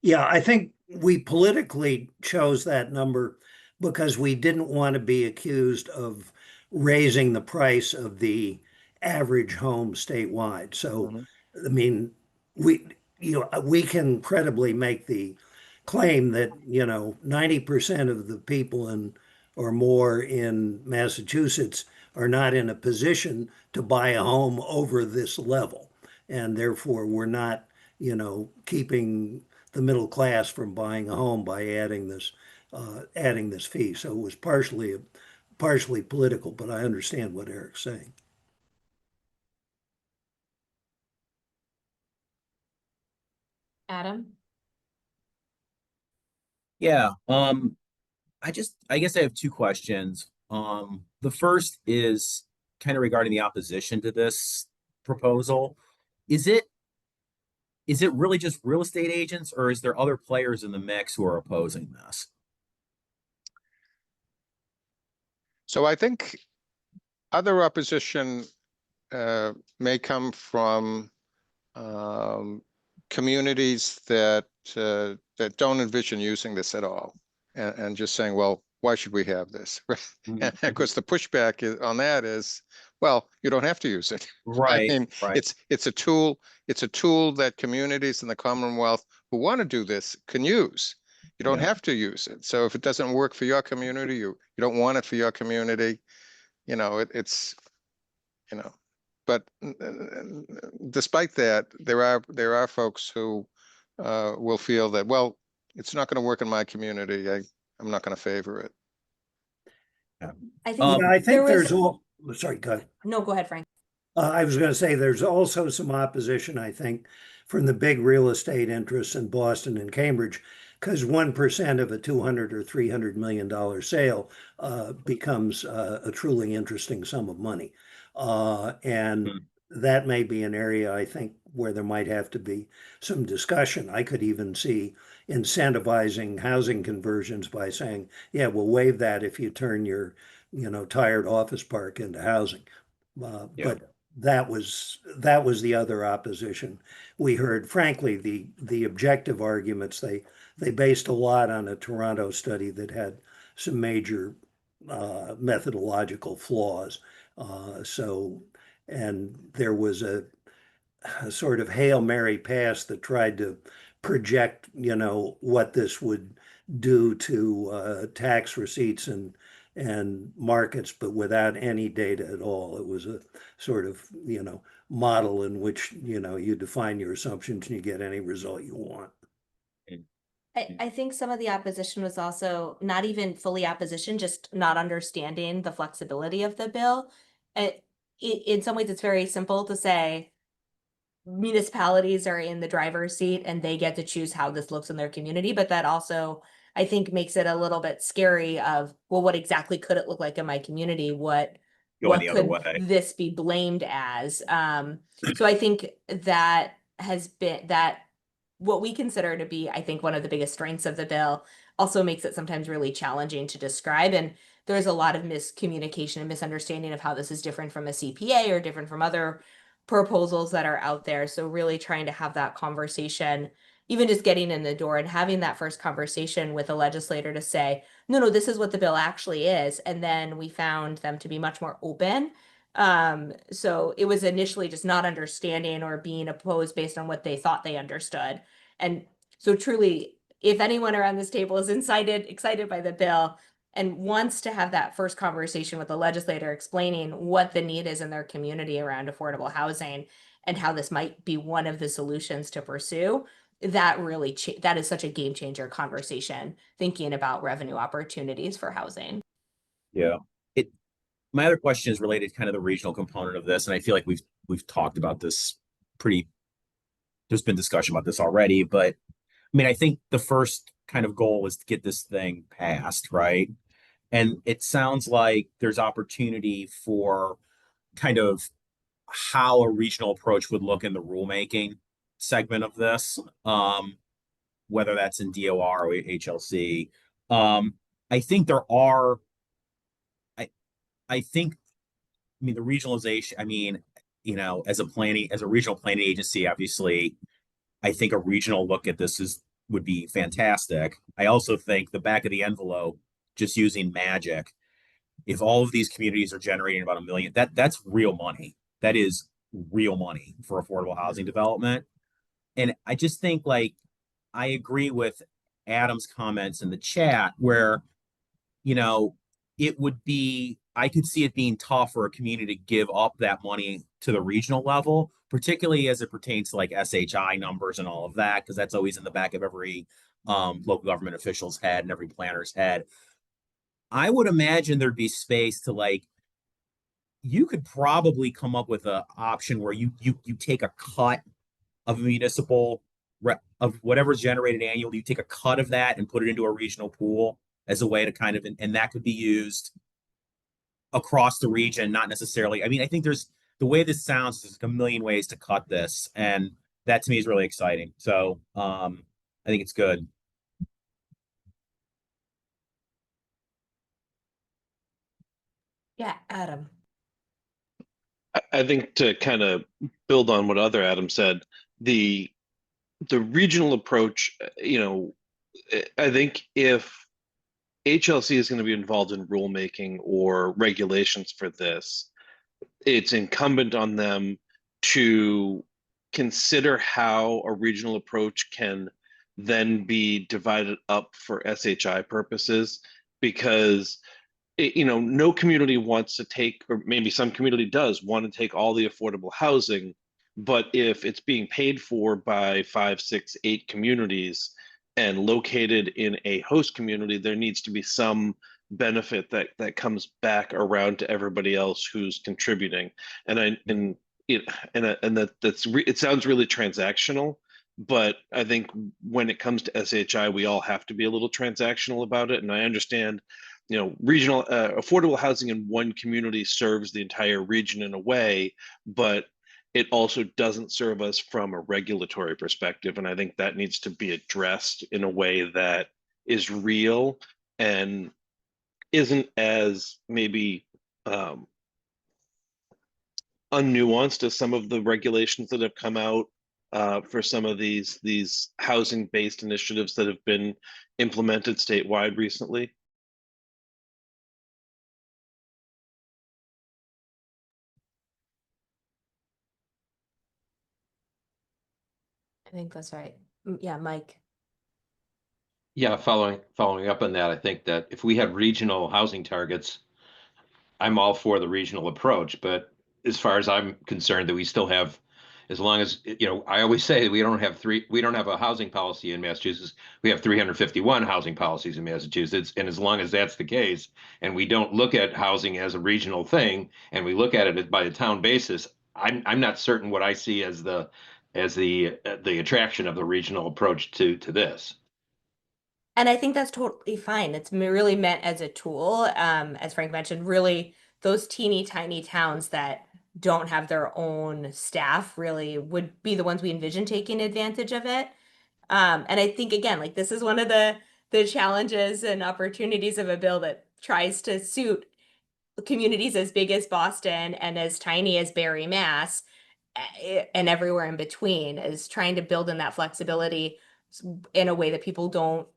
Yeah, I think we politically chose that number because we didn't want to be accused of raising the price of the average home statewide. So, I mean, we can credibly make the claim that, 90% of the people or more in Massachusetts are not in a position to buy a home over this level. And therefore, we're not, keeping the middle class from buying a home by adding this fee. So it was partially political, but I understand what Eric's saying. Adam? Yeah, I guess I have two questions. The first is kind of regarding the opposition to this proposal. Is it really just real estate agents, or is there other players in the mix who are opposing this? So I think other opposition may come from communities that don't envision using this at all, and just saying, well, why should we have this? And of course, the pushback on that is, well, you don't have to use it. Right. I mean, right. it's a tool. It's a tool that communities in the Commonwealth who want to do this can use. You don't have to use it. So if it doesn't work for your community, you don't want it for your community, it's. But despite that, there are folks who will feel that, well, it's not going to work in my community. I'm not going to favor it. I think, I think there's all. Sorry, go ahead. No, go ahead, Frank. I was going to say there's also some opposition, I think, from the big real estate interests in Boston and Cambridge, because 1% of a $200 or $300 million sale becomes a truly interesting sum of money. And that may be an area, I think, where there might have to be some discussion. I could even see incentivizing housing conversions by saying, yeah, we'll waive that if you turn your, tired office park into housing. But that was the other opposition we heard. Frankly, the objective arguments, they based a lot on a Toronto study that had some major methodological flaws. And there was a sort of Hail Mary pass that tried to project, what this would do to tax receipts and markets, but without any data at all. It was a sort of, model in which, you define your assumptions and you get any result you want. I think some of the opposition was also not even fully opposition, just not understanding the flexibility of the bill. In some ways, it's very simple to say municipalities are in the driver's seat and they get to choose how this looks in their community, but that also, I think, makes it a little bit scary of, well, what exactly could it look like in my community? What Going the other could way. this be blamed as? So I think that has been what we consider to be, I think, one of the biggest strengths of the bill also makes it sometimes really challenging to describe. And there's a lot of miscommunication and misunderstanding of how this is different from a CPA or different from other proposals that are out there. So really trying to have that conversation, even just getting in the door and having that first conversation with a legislator to say, no, this is what the bill actually is. And then we found them to be much more open. So it was initially just not understanding or being opposed based on what they thought they understood. And so truly, if anyone around this table is excited by the bill and wants to have that first conversation with the legislator explaining what the need is in their community around affordable housing and how this might be one of the solutions to pursue, that really that is such a game changer conversation, thinking about revenue opportunities for housing. Yeah. My other question is related to kind of the regional component of this, and I feel like we've talked about this there's been discussion about this already, but I mean, I think the first kind of goal is to get this thing passed, right? And it sounds like there's opportunity for kind of how a regional approach would look in the rulemaking segment of this, whether that's in DOR or HLC. I think there are, I think, I mean, the regionalization, I mean, as a regional planning agency, obviously, I think a regional look at this would be fantastic. I also think the back of the envelope, just using magic, if all of these communities are generating about $1 million, that's real money. That is real money for affordable housing development. And I just think, like, I agree with Adam's comments in the chat where, it would be, I could see it being tough for a community to give up that money to the regional level, particularly as it pertains to like SHI numbers and all of that, because that's always in the back of every local government official's head and every planner's head. I would imagine there'd be space to, like, you could probably come up with an option where you take a cut of municipal of whatever's generated annually, you take a cut of that and put it into a regional pool as a way to kind of, and that could be used across the region, not necessarily. I mean, I think the way this sounds, there's a million ways to cut this, and that to me is really exciting. So I think it's good. Yeah, Adam. I think to kind of build on what other Adam said, the regional approach, I think if HLC is going to be involved in rulemaking or regulations for this, it's incumbent on them to consider how a regional approach can then be divided up for SHI purposes, because no community wants to take, or maybe some community does want to take all the affordable housing, but if it's being paid for by 5, 6, 8 communities and located in a host community, there needs to be some benefit that comes back around to everybody else who's contributing. And it sounds really transactional, but I think when it comes to SHI, we all have to be a little transactional about it. And I understand, regional affordable housing in one community serves the entire region in a way, but it also doesn't serve us from a regulatory perspective. And I think that needs to be addressed in a way that is real and isn't as maybe unnuanced as some of the regulations that have come out for some of these housing-based initiatives that have been implemented statewide recently? I think that's right. Yeah, Mike. Yeah, following up on that, I think that if we had regional housing targets, I'm all for the regional approach, but as far as I'm concerned, that we still have, as long as, I always say we don't have a housing policy in Massachusetts. We have 351 housing policies in Massachusetts. And as long as that's the case, and we don't look at housing as a regional thing, and we look at it by a town basis, I'm not certain what I see as the attraction of the regional approach to this. And I think that's totally fine. It's really meant as a tool. As Frank mentioned, really those teeny tiny towns that don't have their own staff really would be the ones we envision taking advantage of it. And I think again, like this is one of the challenges and opportunities of a bill that tries to suit communities as big as Boston and as tiny as Barre, Mass, and everywhere in between, is trying to build in that flexibility in a way that people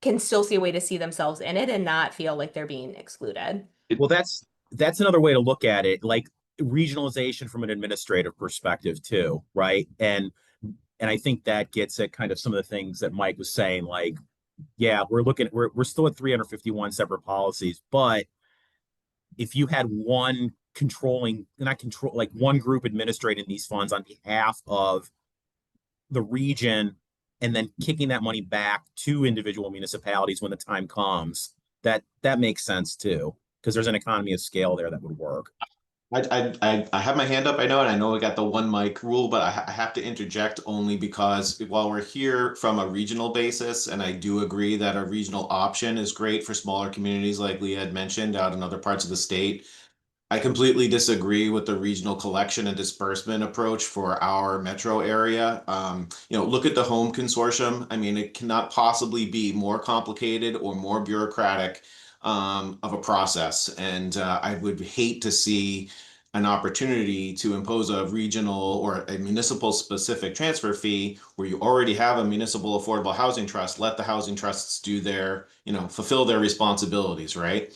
can still see a way to see themselves in it and not feel like they're being excluded. Well, that's another way to look at it, like regionalization from an administrative perspective too, right? And I think that gets at kind of some of the things that Mike was saying, like, yeah, we're still at 351 separate policies, but if you had one one group administrating these funds on behalf of the region and then kicking that money back to individual municipalities when the time comes, that makes sense too, because there's an economy of scale there that would work. I have my hand up, I know, and I know we got the one mic rule, but I have to interject only because while we're here from a regional basis, and I do agree that a regional option is great for smaller communities like Leah had mentioned out in other parts of the state, I completely disagree with the regional collection and disbursement approach for our metro area. Look at the home consortium. I mean, it cannot possibly be more complicated or more bureaucratic of a process. And I would hate to see an opportunity to impose a regional or a municipal specific transfer fee where you already have a municipal affordable housing trust. Let the housing trusts do their, fulfill their responsibilities, right?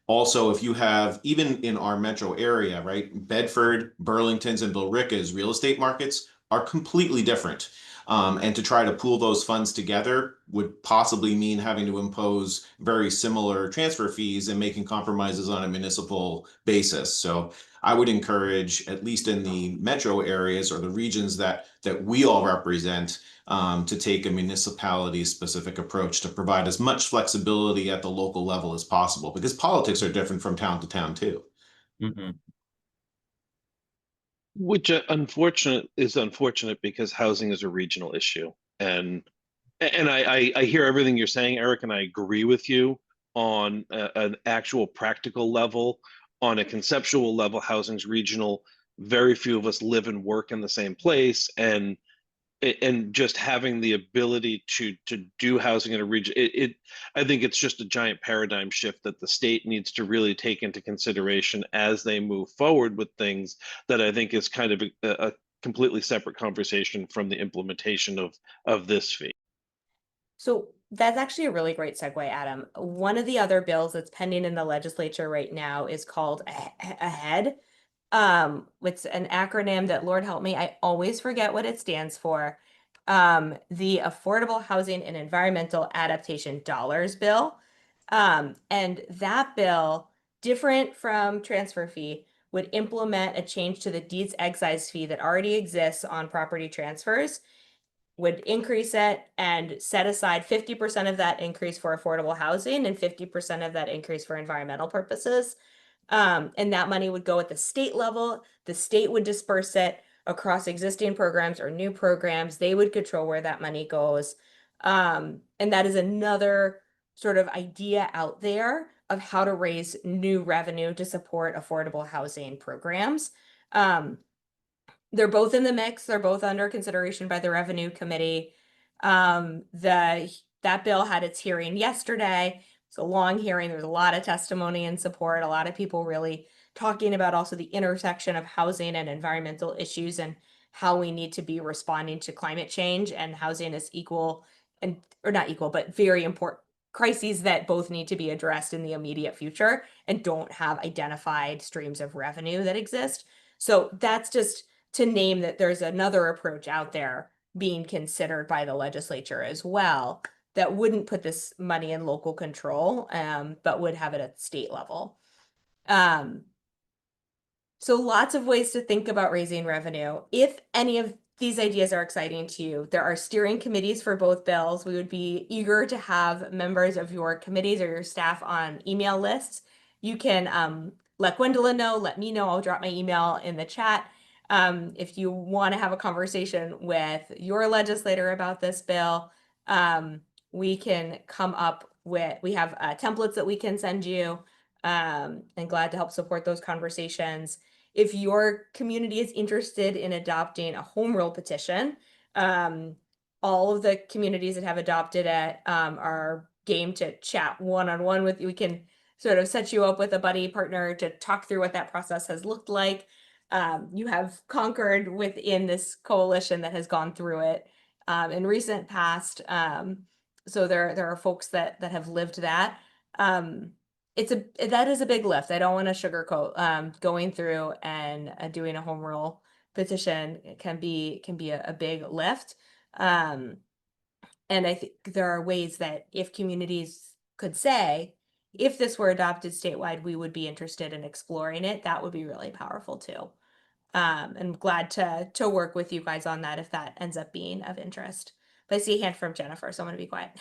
Also, if you have, even in our metro area, right, Bedford, Burlington's, and Billerica's real estate markets are completely different. And to try to pool those funds together would possibly mean having to impose very similar transfer fees and making compromises on a municipal basis. So I would encourage, at least in the metro areas or the regions that we all represent, to take a municipality-specific approach to provide as much flexibility at the local level as possible, because politics are different from town to town too. Mm-hmm. Which unfortunate because housing is a regional issue. And I hear everything you're saying, Eric, and I agree with you on an actual practical level. On a conceptual level, housing's regional. Very few of us live and work in the same place, and just having the ability to do housing in a region, I think it's just a giant paradigm shift that the state needs to really take into consideration as they move forward with things, that I think is kind of a completely separate conversation from the implementation of this fee. So that's actually a really great segue, Adam. One of the other bills that's pending in the legislature right now is called AHEAD. It's an acronym that, Lord help me, I always forget what it stands for. The Affordable Housing and Environmental Adaptation Dollars Bill. And that bill, different from transfer fee, would implement a change to the deeds excise fee that already exists on property transfers, would increase it and set aside 50% of that increase for affordable housing and 50% of that increase for environmental purposes. And that money would go at the state level. The state would disperse it across existing programs or new programs. They would control where that money goes. And that is another sort of idea out there of how to raise new revenue to support affordable housing programs. They're both in the mix. They're both under consideration by the Revenue Committee. That bill had its hearing yesterday. It's a long hearing. There's a lot of testimony and support. A lot of people really talking about also the intersection of housing and environmental issues and how we need to be responding to climate change, and housing is equal and, or not equal, but very important crises that both need to be addressed in the immediate future and don't have identified streams of revenue that exist. So that's just to name that there's another approach out there being considered by the legislature as well that wouldn't put this money in local control, but would have it at state level. So lots of ways to think about raising revenue. If any of these ideas are exciting to you, there are steering committees for both bills. We would be eager to have members of your committees or your staff on email lists. You can let Gwendolyn know, let me know. I'll drop my email in the chat. If you want to have a conversation with your legislator about this bill, we can come up with, we have templates that we can send you, and glad to help support those conversations. If your community is interested in adopting a home rule petition, all of the communities that have adopted it are game to chat one-on-one with you. We can sort of set you up with a buddy partner to talk through what that process has looked like. You have Concord within this coalition that has gone through it in recent past. So there are folks that have lived that. That is a big lift. I don't want to sugarcoat. Going through and doing a home rule petition can be a big lift. And I think there are ways that if communities could say, if this were adopted statewide, we would be interested in exploring it. That would be really powerful too. And glad to work with you guys on that if that ends up being of interest. But I see a hand from Jennifer, so I'm going to be quiet.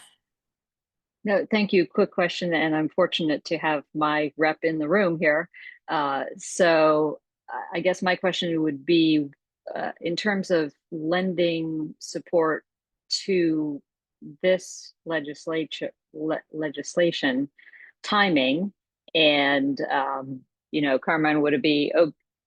No, thank you. Quick question, and I'm fortunate to have my rep in the room here. So I guess my question would be, in terms of lending support to this legislation timing, and Carmine, would it be,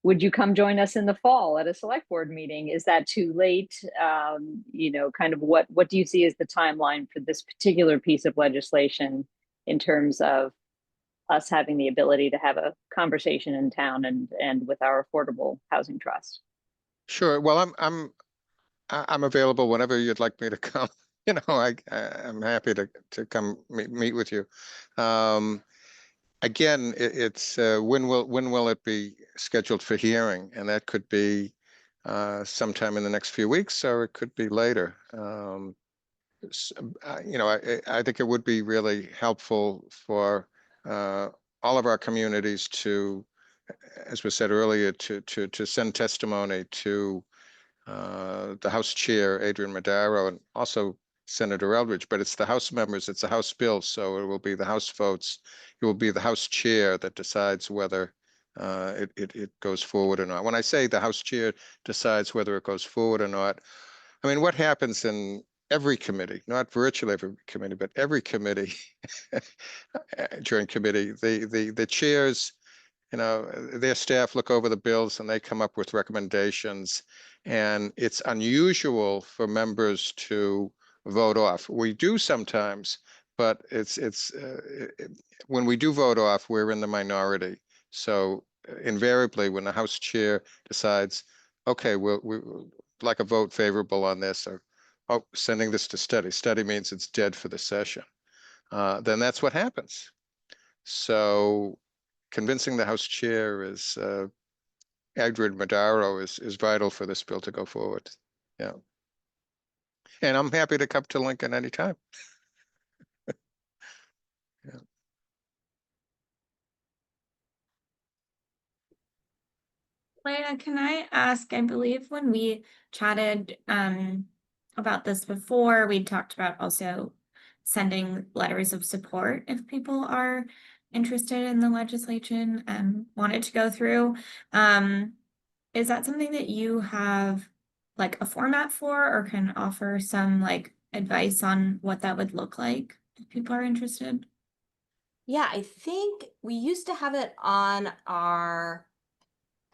would you come join us in the fall at a select board meeting? Is that too late? Kind of what do you see as the timeline for this particular piece of legislation in terms of us having the ability to have a conversation in town and with our affordable housing trust? Sure. Well, I'm available whenever you'd like me to come. I'm happy to come meet with you. Again, it's when will it be scheduled for hearing? And that could be sometime in the next few weeks, or it could be later. I think it would be really helpful for all of our communities to, as was said earlier, to send testimony to the House Chair, Adrian Madaro, and also Senator Eldridge, but it's the House members, it's a House bill, so it will be the House votes. It will be the House Chair that decides whether it goes forward or not. When I say the House Chair decides whether it goes forward or not, I mean, what happens in every committee, not virtually every committee, but every committee, during committee, the chairs, their staff look over the bills and they come up with recommendations, and it's unusual for members to vote off. We do sometimes, but when we do vote off, we're in the minority. So invariably, when the House Chair decides, okay, we'll like a vote favorable on this, or sending this to study. Study means it's dead for the session. Then that's what happens. So convincing the House Chair is Adrian Madaro is vital for this bill to go forward. Yeah. And I'm happy to come to Lincoln anytime. Yeah. Leah, can I ask, I believe when we chatted about this before, we talked about also sending letters of support if people are interested in the legislation and wanted to go through. Is that something that you have like a format for, or can offer some like advice on what that would look like if people are interested? Yeah, I think we used to have it on I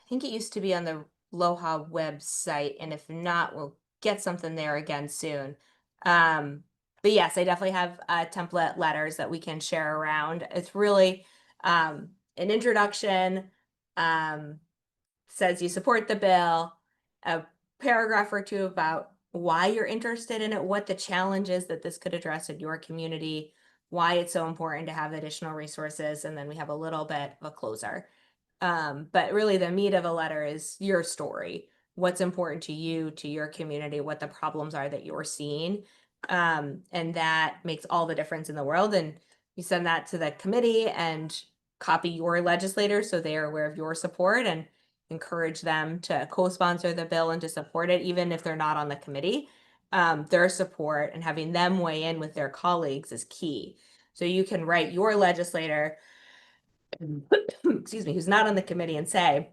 think it used to be on the LOHA website, and if not, we'll get something there again soon. But yes, I definitely have template letters that we can share around. It's really an introduction, says you support the bill, a paragraph or two about why you're interested in it, what the challenge is that this could address in your community, why it's so important to have additional resources, and then we have a little bit of a closer. But really the meat of a letter is your story, what's important to you, to your community, what the problems are that you're seeing. And that makes all the difference in the world. And you send that to the committee and copy your legislators so they are aware of your support, and encourage them to co-sponsor the bill and to support it, even if they're not on the committee. Their support and having them weigh in with their colleagues is key. So you can write your legislator, excuse me, who's not on the committee, and say,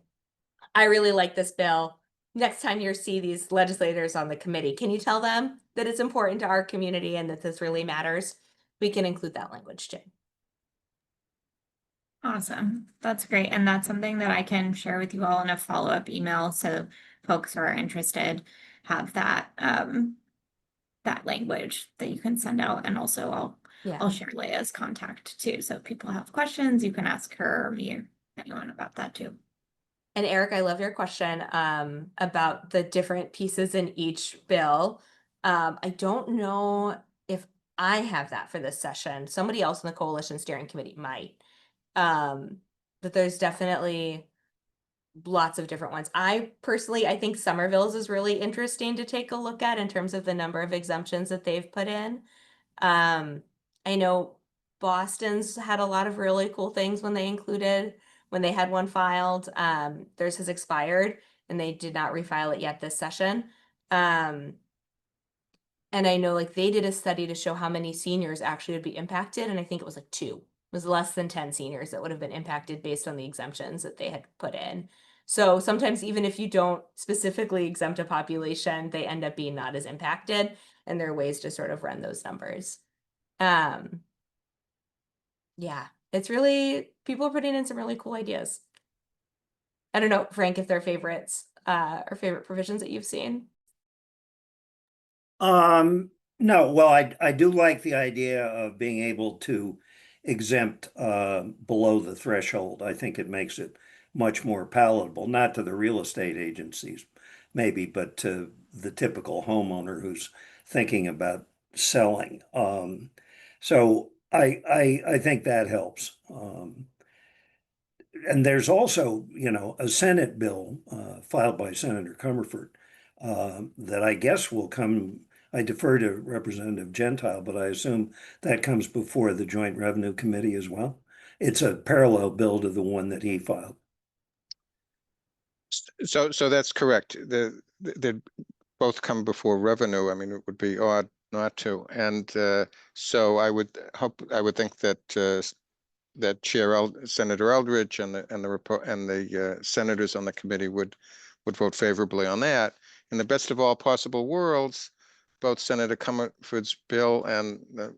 I really like this bill. Next time you see these legislators on the committee, can you tell them that it's important to our community and that this really matters? We can include that language too. Awesome. That's great. And that's something that I can share with you all in a follow-up email. So folks who are interested have that that language that you can send out. And also I'll share Leia's contact too. So if people have questions, you can ask her or me or anyone about that too. And Eric, I love your question about the different pieces in each bill. I don't know if I have that for this session. Somebody else in the coalition steering committee might. But there's definitely lots of different ones. I think Somerville's is really interesting to take a look at in terms of the number of exemptions that they've put in. I know Boston's had a lot of really cool things when they had one filed. Theirs has expired and they did not refile it yet this session. And I know like they did a study to show how many seniors actually would be impacted. And I think it was like 2. It was less than 10 seniors that would have been impacted based on the exemptions that they had put in. So sometimes even if you don't specifically exempt a population, they end up being not as impacted, and there are ways to sort of run those numbers. Yeah, it's really, people are putting in some really cool ideas. I don't know, Frank, if they're favorites or favorite provisions that you've seen. No, well, I do like the idea of being able to exempt below the threshold. I think it makes it much more palatable, not to the real estate agencies, maybe, but to the typical homeowner who's thinking about selling. So I think that helps. And there's also, a Senate bill filed by Senator Comerford that I guess will come. I defer to Representative Gentile, but I assume that comes before the Joint Revenue Committee as well. It's a parallel bill to the one that he filed. So that's correct. They both come before revenue. I mean, it would be odd not to. And so I would think that that Senator Eldridge and the senators on the committee would vote favorably on that. In the best of all possible worlds, both Senator Comerford's bill and the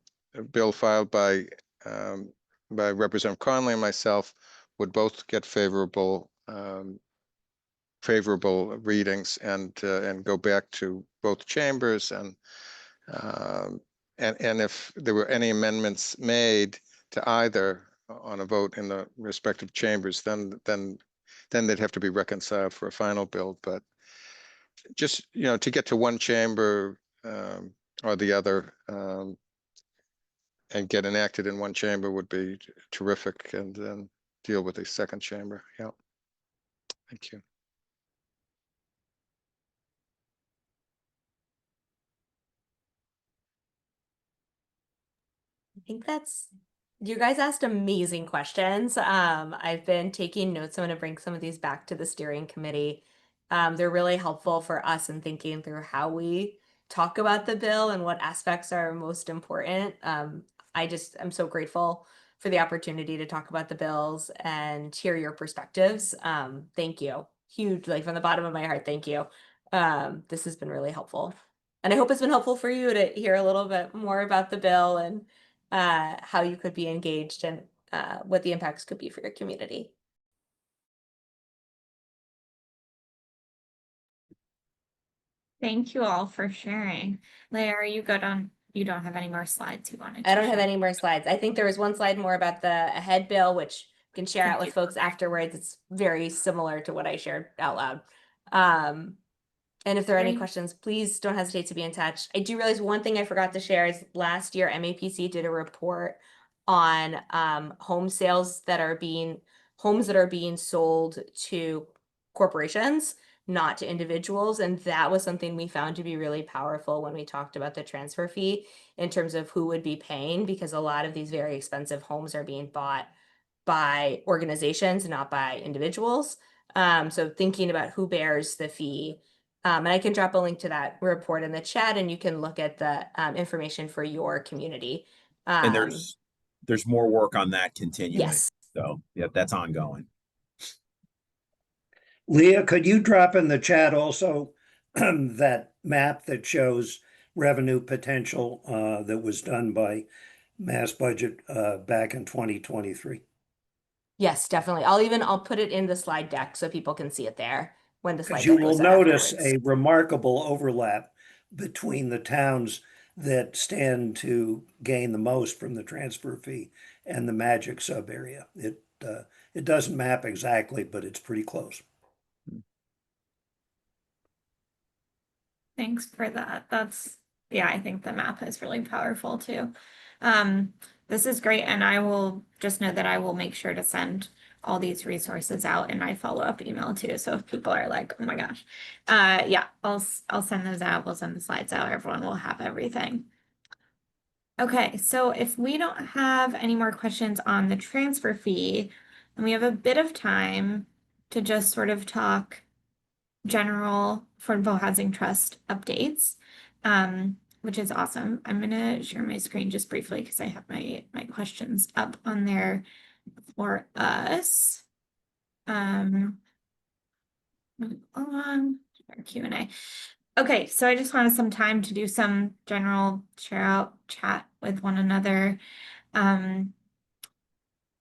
bill filed by Representative Conley and myself would both get favorable readings and go back to both chambers, and if there were any amendments made to either on a vote in the respective chambers, then they'd have to be reconciled for a final bill. But just to get to one chamber or the other and get enacted in one chamber would be terrific, and then deal with the second chamber. Yeah. Thank you. I think you guys asked amazing questions. I've been taking notes. I'm going to bring some of these back to the steering committee. They're really helpful for us in thinking through how we talk about the bill and what aspects are most important. I'm so grateful for the opportunity to talk about the bills and hear your perspectives. Thank you. Huge, like from the bottom of my heart, thank you. This has been really helpful. And I hope it's been helpful for you to hear a little bit more about the bill and how you could be engaged and what the impacts could be for your community. Thank you all for sharing. Leia, are you good on, you don't have any more slides you wanted to I don't have share? any more slides. I think there was one slide more about the AHEAD bill, which can share Thank out with you. folks afterwards. It's very similar to what I shared out loud. And if there are any Great. questions, please don't hesitate to be in touch. I do realize one thing I forgot to share is last year MAPC did a report on homes that are being sold to corporations, not to individuals. And that was something we found to be really powerful when we talked about the transfer fee in terms of who would be paying, because a lot of these very expensive homes are being bought by organizations, not by individuals. So thinking about who bears the fee. And I can drop a link to that report in the chat, and you can look at the information for your community. And there's more work on that continuing. Yes. So yeah, that's ongoing. Leah, could you drop in the chat also that map that shows revenue potential that was done by Mass Budget back in 2023? Yes, definitely. I'll put it in the slide deck so people can see it there when the slide Because you deck will goes out notice afterwards. a remarkable overlap between the towns that stand to gain the most from the transfer fee and the Magic sub area. It doesn't map exactly, but it's pretty close. Thanks for that. Yeah, I think the map is really powerful too. This is great, and I will just know that I will make sure to send all these resources out in my follow-up email too. So if people are like, oh my gosh, yeah, I'll send those out. We'll send the slides out. Everyone will have everything. Okay, so if we don't have any more questions on the transfer fee, and we have a bit of time to just sort of talk general Affordable Housing Trust updates, which is awesome. I'm gonna share my screen just briefly because I have my questions up on there for us. Move on our Q&A. Okay, so I just wanted some time to do some general share out chat with one another.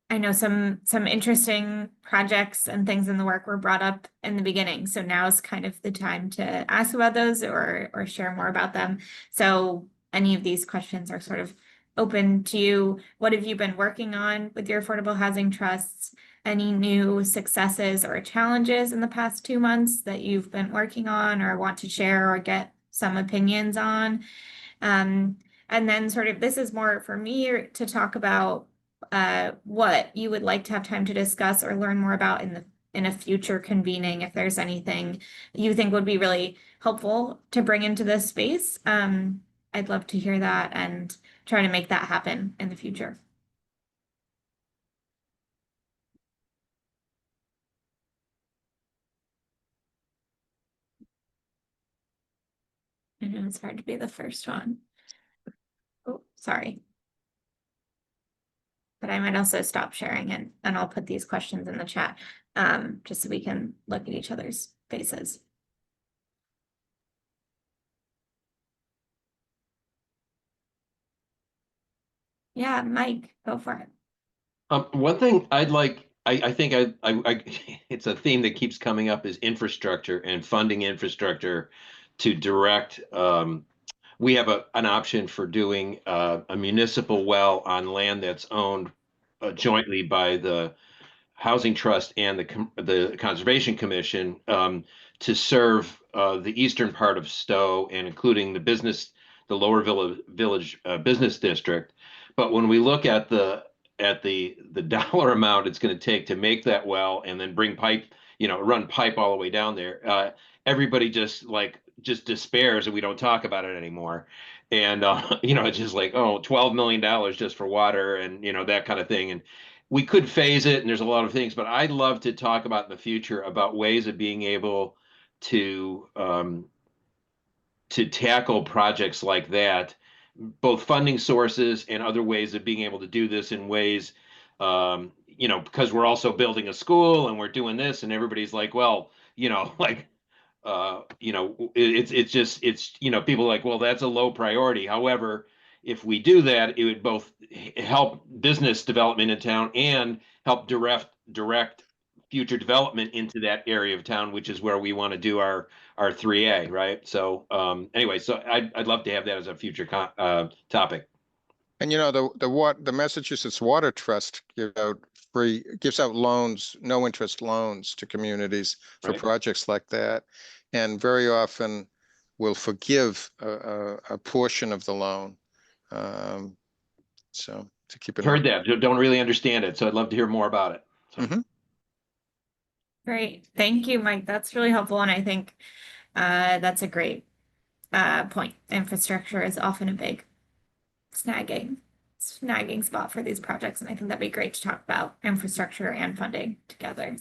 I know some interesting projects and things in the work were brought up in the beginning. So now is kind of the time to ask about those or share more about them. So any of these questions are sort of open to you. What have you been working on with your affordable housing trusts? Any new successes or challenges in the past 2 months that you've been working on or want to share or get some opinions on? And then sort of this is more for me to talk about what you would like to have time to discuss or learn more about in a future convening, if there's anything you think would be really helpful to bring into this space. I'd love to hear that and try to make that happen in the future. I know it's hard to be the first one. Oh, sorry. But I might also stop sharing and I'll put these questions in the chat just so we can look at each other's faces. Yeah, Mike, go for it. One thing I'd like, I think it's a theme that keeps coming up is infrastructure and funding infrastructure to direct. We have an option for doing a municipal well on land that's owned jointly by the Housing Trust and the Conservation Commission to serve the eastern part of Stowe and including the lower village business district. But when we look at the dollar amount it's going to take to make that well and then bring pipe, run pipe all the way down there, everybody just despairs and we don't talk about it anymore. And it's just like, oh, $12 million just for water and that kind of thing. And we could phase it and there's a lot of things, but I'd love to talk about in the future about ways of being able to tackle projects like that, both funding sources and other ways of being able to do this in ways, because we're also building a school and we're doing this and everybody's like, well, it's people are like, well, that's a low priority. However, if we do that, it would both help business development in town and help direct future development into that area of town, which is where we want to do our 3A, right? So anyway, so I'd love to have that as a future topic. And the Massachusetts Water Trust gives out loans, no interest loans to communities for Right. projects like that, and very often will forgive a portion of the loan. So to keep in Heard mind. that. Don't really understand it, so I'd love to hear more about it. So. Great. Thank you, Mike. That's really helpful. And I think that's a great point. Infrastructure is often a big snagging spot for these projects. And I think that'd be great to talk about infrastructure and funding together.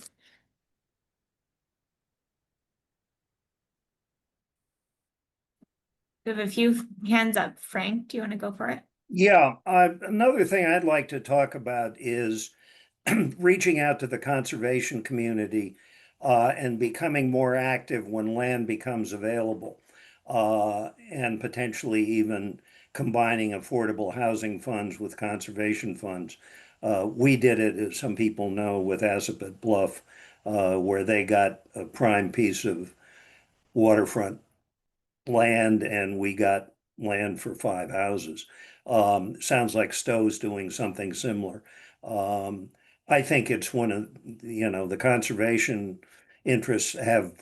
We have a few hands up. Frank, do you want to go for it? Yeah, another thing I'd like to talk about is reaching out to the conservation community and becoming more active when land becomes available, and potentially even combining affordable housing funds with conservation funds. We did it, as some people know, with Assabet Bluff, where they got a prime piece of waterfront land and we got land for 5 houses. Sounds like Stowe's doing something similar. I think it's one of, the conservation interests have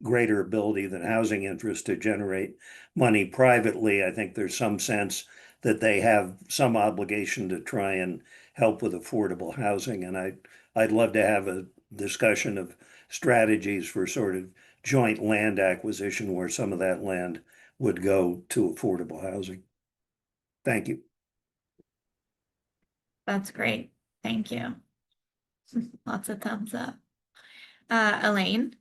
greater ability than housing interests to generate money privately. I think there's some sense that they have some obligation to try and help with affordable housing. And I'd love to have a discussion of strategies for sort of joint land acquisition where some of that land would go to affordable housing. Thank you. That's great. Thank you. Lots of thumbs up. Elaine?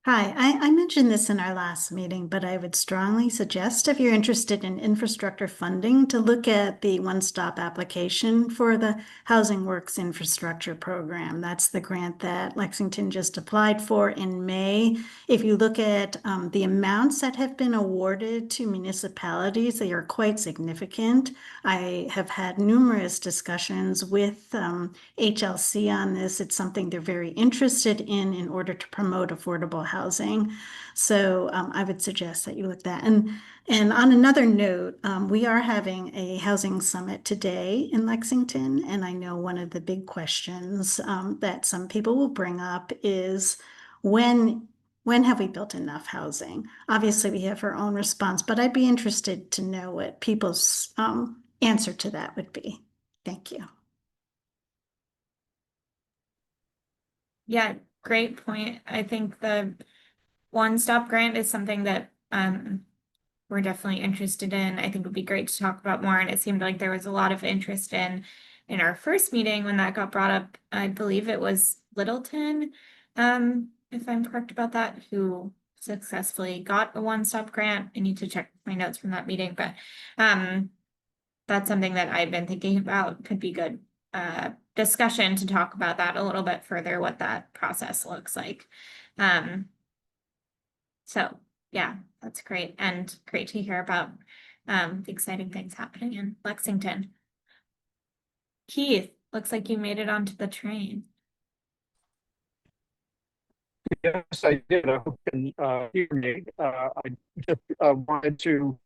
Hi, I mentioned this in our last meeting, but I would strongly suggest if you're interested in infrastructure funding to look at the one-stop application for the Housing Works Infrastructure Program. That's the grant that Lexington just applied for in May. If you look at the amounts that have been awarded to municipalities, they are quite significant. I have had numerous discussions with HLC on this. It's something they're very interested in order to promote affordable housing. So I would suggest that you look at that. And on another note, we are having a housing summit today in Lexington. And I know one of the big questions that some people will bring up is when have we built enough housing? Obviously, we have our own response, but I'd be interested to know what people's answer to that would be. Thank you. Yeah, great point. I think the one-stop grant is something that we're definitely interested in. I think it would be great to talk about more. And it seemed like there was a lot of interest in our first meeting when that got brought up. I believe it was Littleton, if I'm correct about that, who successfully got a one-stop grant. I need to check my notes from that meeting, but that's something that I've been thinking about. Could be good discussion to talk about that a little bit further, what that process looks like. So yeah, that's great, and great to hear about the exciting things happening in Lexington. Keith, looks like you made it onto the train. Yes, I did. I hope you can hear me. I just wanted to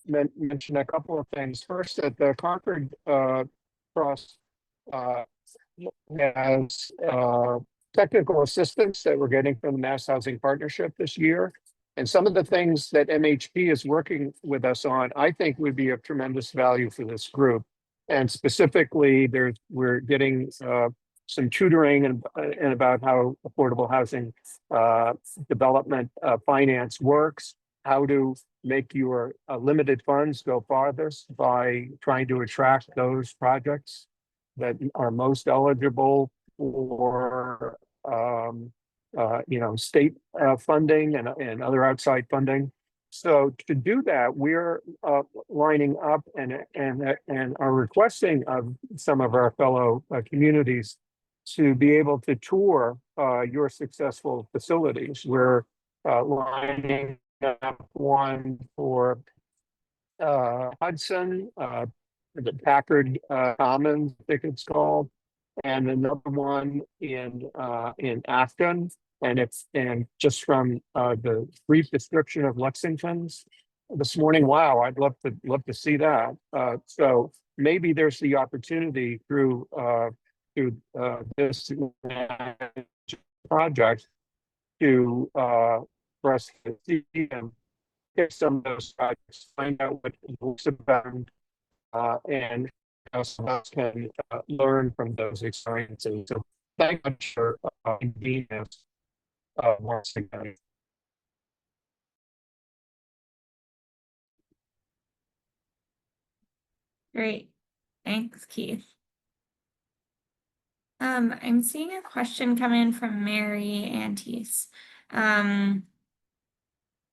mention a couple of things. First, that the Concord Trust has technical assistance that we're getting from the Mass Housing Partnership this year. And some of the things that MHP is working with us on, I think would be of tremendous value for this group. And specifically, we're getting some tutoring and about how affordable housing development finance works, how to make your limited funds go farthest by trying to attract those projects that are most eligible for state funding and other outside funding. So to do that, we're lining up and are requesting of some of our fellow communities to be able to tour your successful facilities. We're lining up one for Hudson, the Packard Commons, I think it's called, and another one in Afton. And just from the brief description of Lexington's, this morning. Wow, I'd love to see that. So maybe there's the opportunity through this project to for us to see and get some of those projects, find out what it looks about, and how some of us can learn from those experiences. So thank you for being this once again. Great. Thanks, Keith. I'm seeing a question come in from Mary Antis.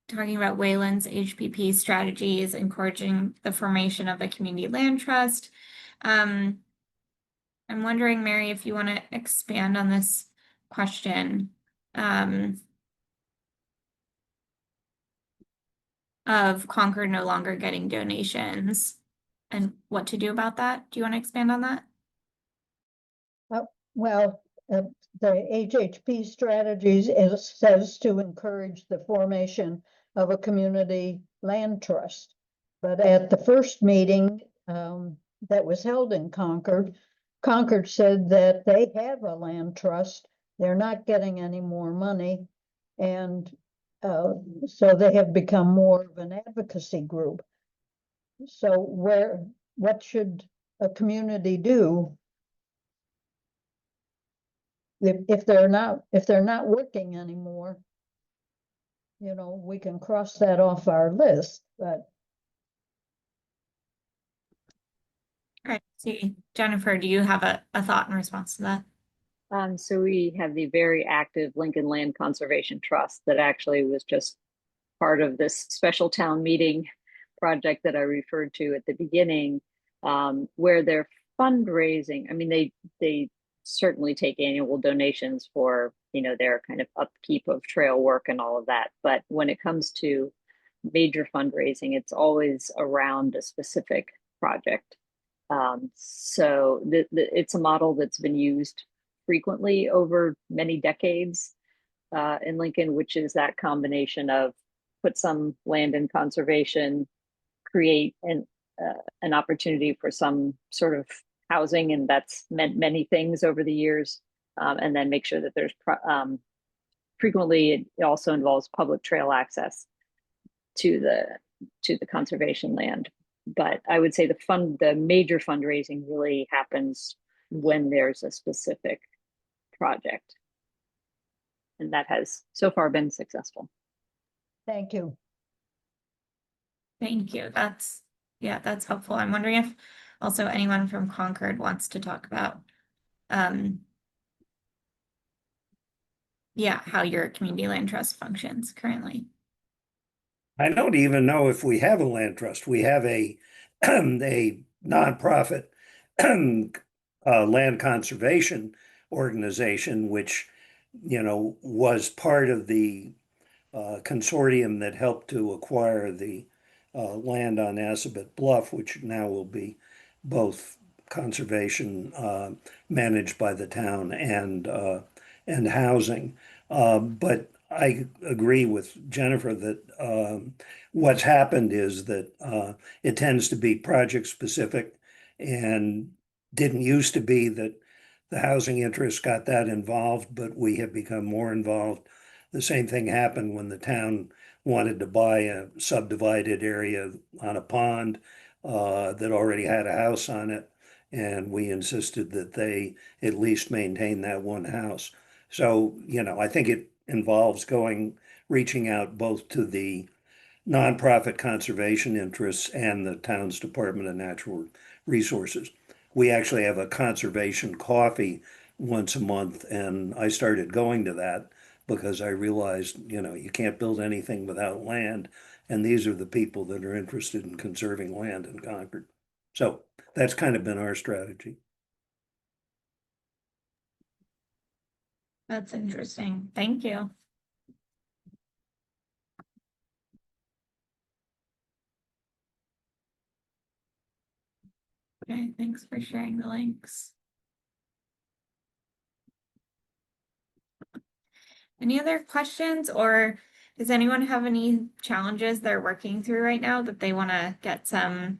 Talking about Wayland's HPP strategies, encouraging the formation of a community land trust. I'm wondering, Mary, if you want to expand on this question of Concord no longer getting donations and what to do about that. Do you want to expand on that? Well, the HHP strategies says to encourage the formation of a community land trust. But at the first meeting that was held in Concord, Concord said that they have a land trust. They're not getting any more money. And so they have become more of an advocacy group. So what should a community do if they're not working anymore? You know, we can cross that off our list, but. All right, see, Jennifer, do you have a thought in response to that? So we have the very active Lincoln Land Conservation Trust that actually was just part of this special town meeting project that I referred to at the beginning, where they're fundraising. I mean, they certainly take annual donations for, you know, their kind of upkeep of trail work and all of that. But when it comes to major fundraising, it's always around a specific project. So it's a model that's been used frequently over many decades in Lincoln, which is that combination of put some land in conservation, create an opportunity for some sort of housing, and that's meant many things over the years, and then make sure that there's frequently it also involves public trail access to the conservation land. But I would say the major fundraising really happens when there's a specific project, and that has so far been successful. Thank you. Thank you. That's helpful. I'm wondering if also anyone from Concord wants to talk about how your community land trust functions currently. I don't even know if we have a land trust. We have a a nonprofit land conservation organization, which, you know, was part of the consortium that helped to acquire the land on Assabet Bluff, which now will be both conservation managed by the town and housing. But I agree with Jennifer that what's happened is that it tends to be project specific, and didn't used to be that the housing interests got that involved, but we have become more involved. The same thing happened when the town wanted to buy a subdivided area on a pond that already had a house on it, and we insisted that they at least maintain that one house. So, you know, I think it involves reaching out both to the nonprofit conservation interests and the town's Department of Natural Resources. We actually have a conservation coffee once a month, and I started going to that because I realized, you know, you can't build anything without land, and these are the people that are interested in conserving land in Concord. So that's kind of been our strategy. That's interesting. Thank you. Okay, thanks for sharing the links. Any other questions or Does anyone have any challenges they're working through right now that they want to get some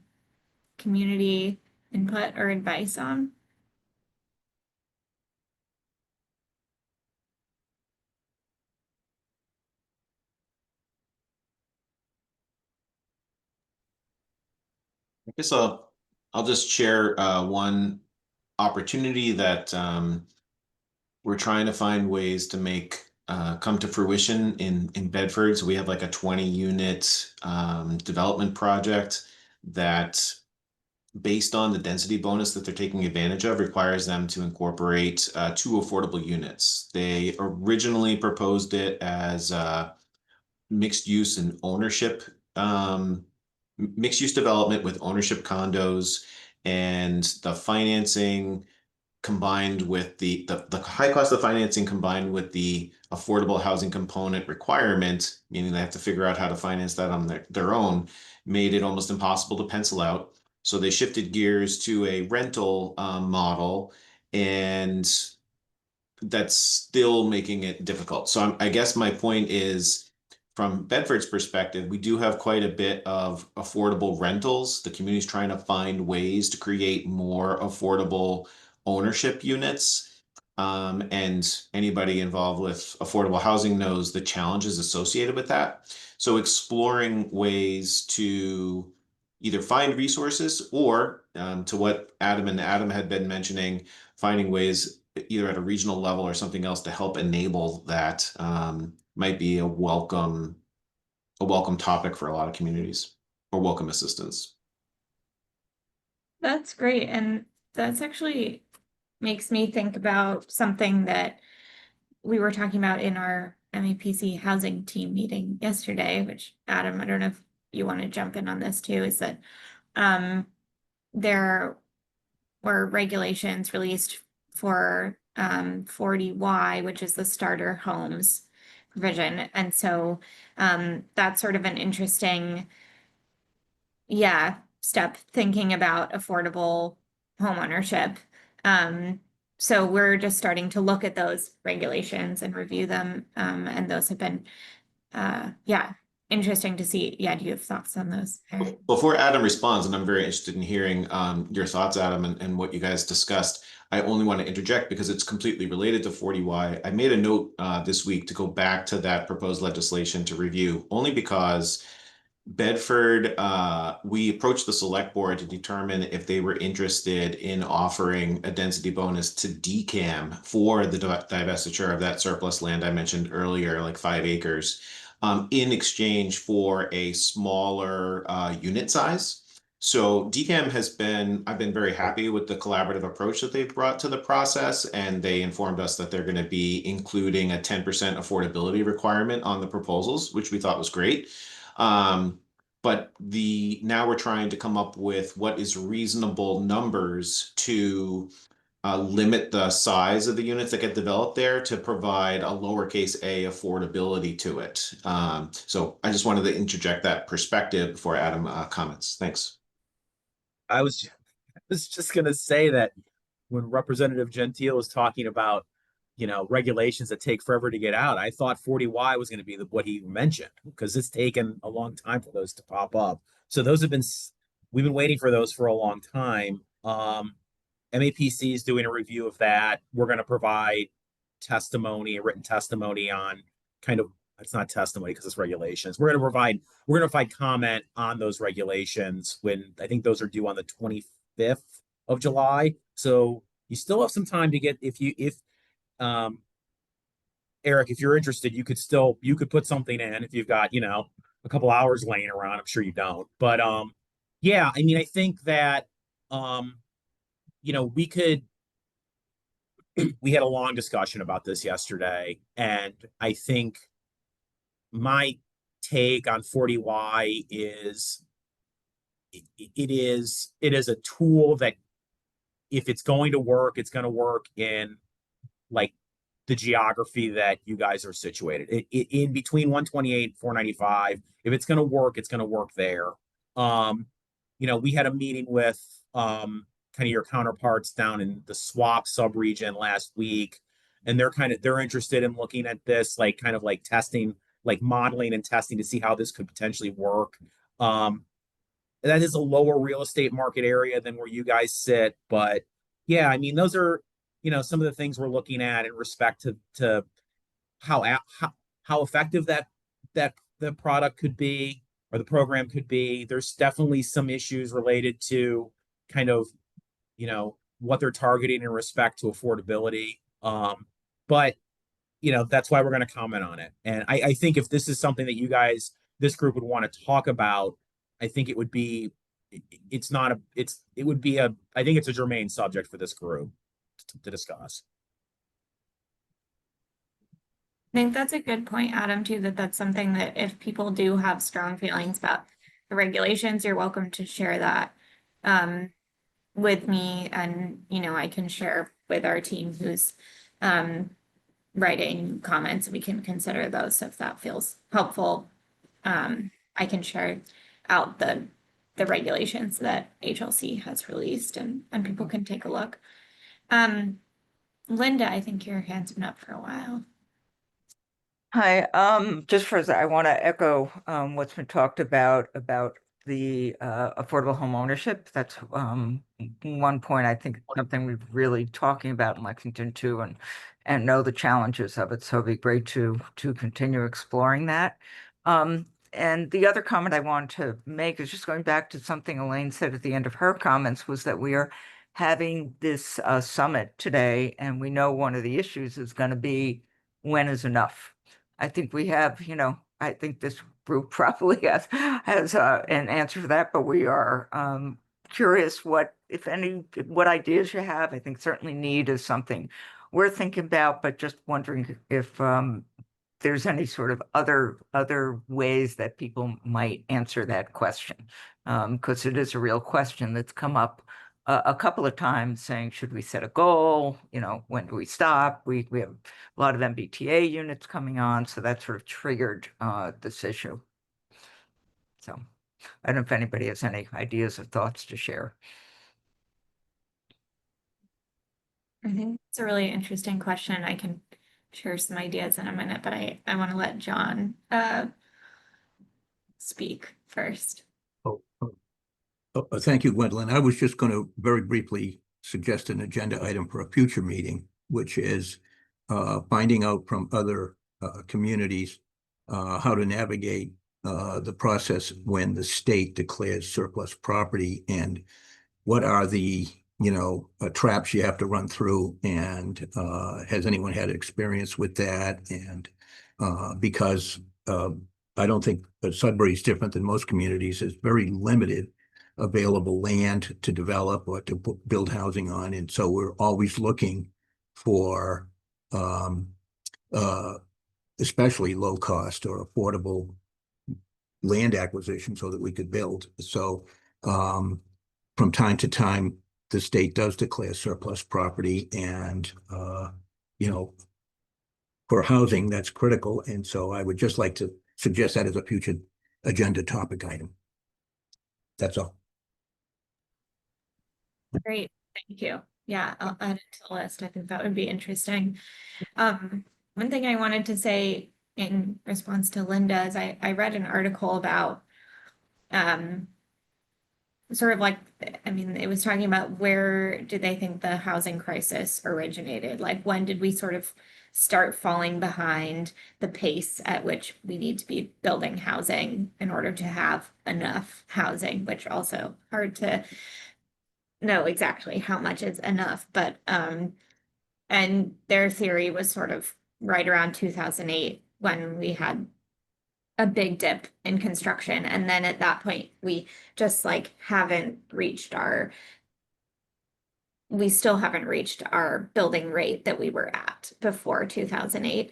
community input or advice on? I guess I'll just share one opportunity that we're trying to find ways to make come to fruition in Bedford. So we have like a 20-unit development project that, based on the density bonus that they're taking advantage of, requires them to incorporate 2 affordable units. They originally proposed it as mixed use and ownership, mixed use development with ownership condos, and the financing combined with the high cost of financing combined with the affordable housing component requirement, meaning they have to figure out how to finance that on their own, made it almost impossible to pencil out. So they shifted gears to a rental model, and that's still making it difficult. So I guess my point is, from Bedford's perspective, we do have quite a bit of affordable rentals. The community's trying to find ways to create more affordable ownership units. And anybody involved with affordable housing knows the challenges associated with that. So exploring ways to either find resources or, to what Adam had been mentioning, finding ways either at a regional level or something else to help enable that, might be a welcome topic for a lot of communities, or welcome assistance. That's great. And that's actually makes me think about something that we were talking about in our MAPC housing team meeting yesterday, which Adam, I don't know if you want to jump in on this too, is that there were regulations released for 40Y, which is the starter homes provision. And so that's sort of an interesting, step thinking about affordable home ownership. So we're just starting to look at those regulations and review them. And those have been, interesting to see. Yeah, do you have thoughts on those? Before Adam responds, and I'm very interested in hearing your thoughts, Adam, and what you guys discussed, I only want to interject because it's completely related to 40Y. I made a note this week to go back to that proposed legislation to review, only because Bedford, we approached the select board to determine if they were interested in offering a density bonus to DCAM for the divestiture of that surplus land I mentioned earlier, like 5 acres, in exchange for a smaller unit size. So DCAM I've been very happy with the collaborative approach that they've brought to the process, and they informed us that they're going to be including a 10% affordability requirement on the proposals, which we thought was great. But now we're trying to come up with what is reasonable numbers to limit the size of the units that get developed there to provide a lowercase a affordability to it. So I just wanted to interject that perspective before Adam comments. Thanks. I was just gonna say that when Representative Gentile was talking about, regulations that take forever to get out, I thought 40Y was going to be what he mentioned, because it's taken a long time for those to pop up. So we've been waiting for those for a long time. MAPC is doing a review of that. We're going to provide written testimony on it's not testimony because it's regulations. We're going to provide comment on those regulations when I think those are due on the 25th of July. So you still have some time to get, Eric, if you're interested, you could put something in if you've got, a couple hours laying around. I'm sure you don't, but yeah, I mean, I think that we had a long discussion about this yesterday, and I think my take on 40Y is it is a tool that, if it's going to work, it's going to work in like the geography that you guys are situated in between 128 and 495. If it's going to work, it's going to work there. We had a meeting with kind of your counterparts down in the SWAP subregion last week, and they're interested in looking at this, like kind of like testing like modeling and testing to see how this could potentially work. That is a lower real estate market area than where you guys sit, but yeah, I mean, those are, some of the things we're looking at in respect to how effective that the product could be or the program could be. There's definitely some issues related to kind of, what they're targeting in respect to affordability. But that's why we're going to comment on it. And I think if this is something that this group would want to talk about, I think it would be, I think it's a germane subject for this group to discuss. I think that's a good point, Adam, too, that's something that if people do have strong feelings about the regulations, you're welcome to share that with me, and I can share with our team who's writing comments. We can consider those if that feels helpful. I can share out the regulations that HLC has released, and people can take a look. Linda, I think your hand's been up for a while. Hi, just first, I want to echo what's been talked about the affordable home ownership. That's one point I think something we've really talking about in Lexington too, and know the challenges of it. So it'd be great to continue exploring that. And the other comment I want to make is just going back to something Elaine said at the end of her comments, was that we are having this summit today, and we know one of the issues is going to be when is enough. I think we have, I think this group probably has an answer for that, but we are curious what, if any, what ideas you have. I think certainly need is something we're thinking about, but just wondering if there's any sort of other ways that people might answer that question, because it is a real question that's come up a couple of times, saying, should we set a goal? When do we stop? We have a lot of MBTA units coming on, so that sort of triggered this issue. So I don't know if anybody has any ideas or thoughts to share. I think it's a really interesting question. I can share some ideas in a minute, but I want to let John speak first. Thank you, Gwendolyn. I was just going to very briefly suggest an agenda item for a future meeting, which is finding out from other communities how to navigate the process when the state declares surplus property, and what are the traps you have to run through, and has anyone had experience with that? And because I don't think Sudbury is different than most communities, is very limited available land to develop or to build housing on. And so we're always looking for especially low cost or affordable land acquisition so that we could build. So from time to time, the state does declare surplus property, and for housing, that's critical. And so I would just like to suggest that as a future agenda topic item. That's all. Great, thank you. Yeah, I'll add it to the list. I think that would be interesting. One thing I wanted to say in response to Linda is I read an article about sort of like, it was talking about where did they think the housing crisis originated? Like, when did we sort of start falling behind the pace at which we need to be building housing in order to have enough housing, which also hard to know exactly how much is enough, but and their theory was sort of right around 2008 when we had a big dip in construction, and then at that point we just haven't reached we still haven't reached our building rate that we were at before 2008.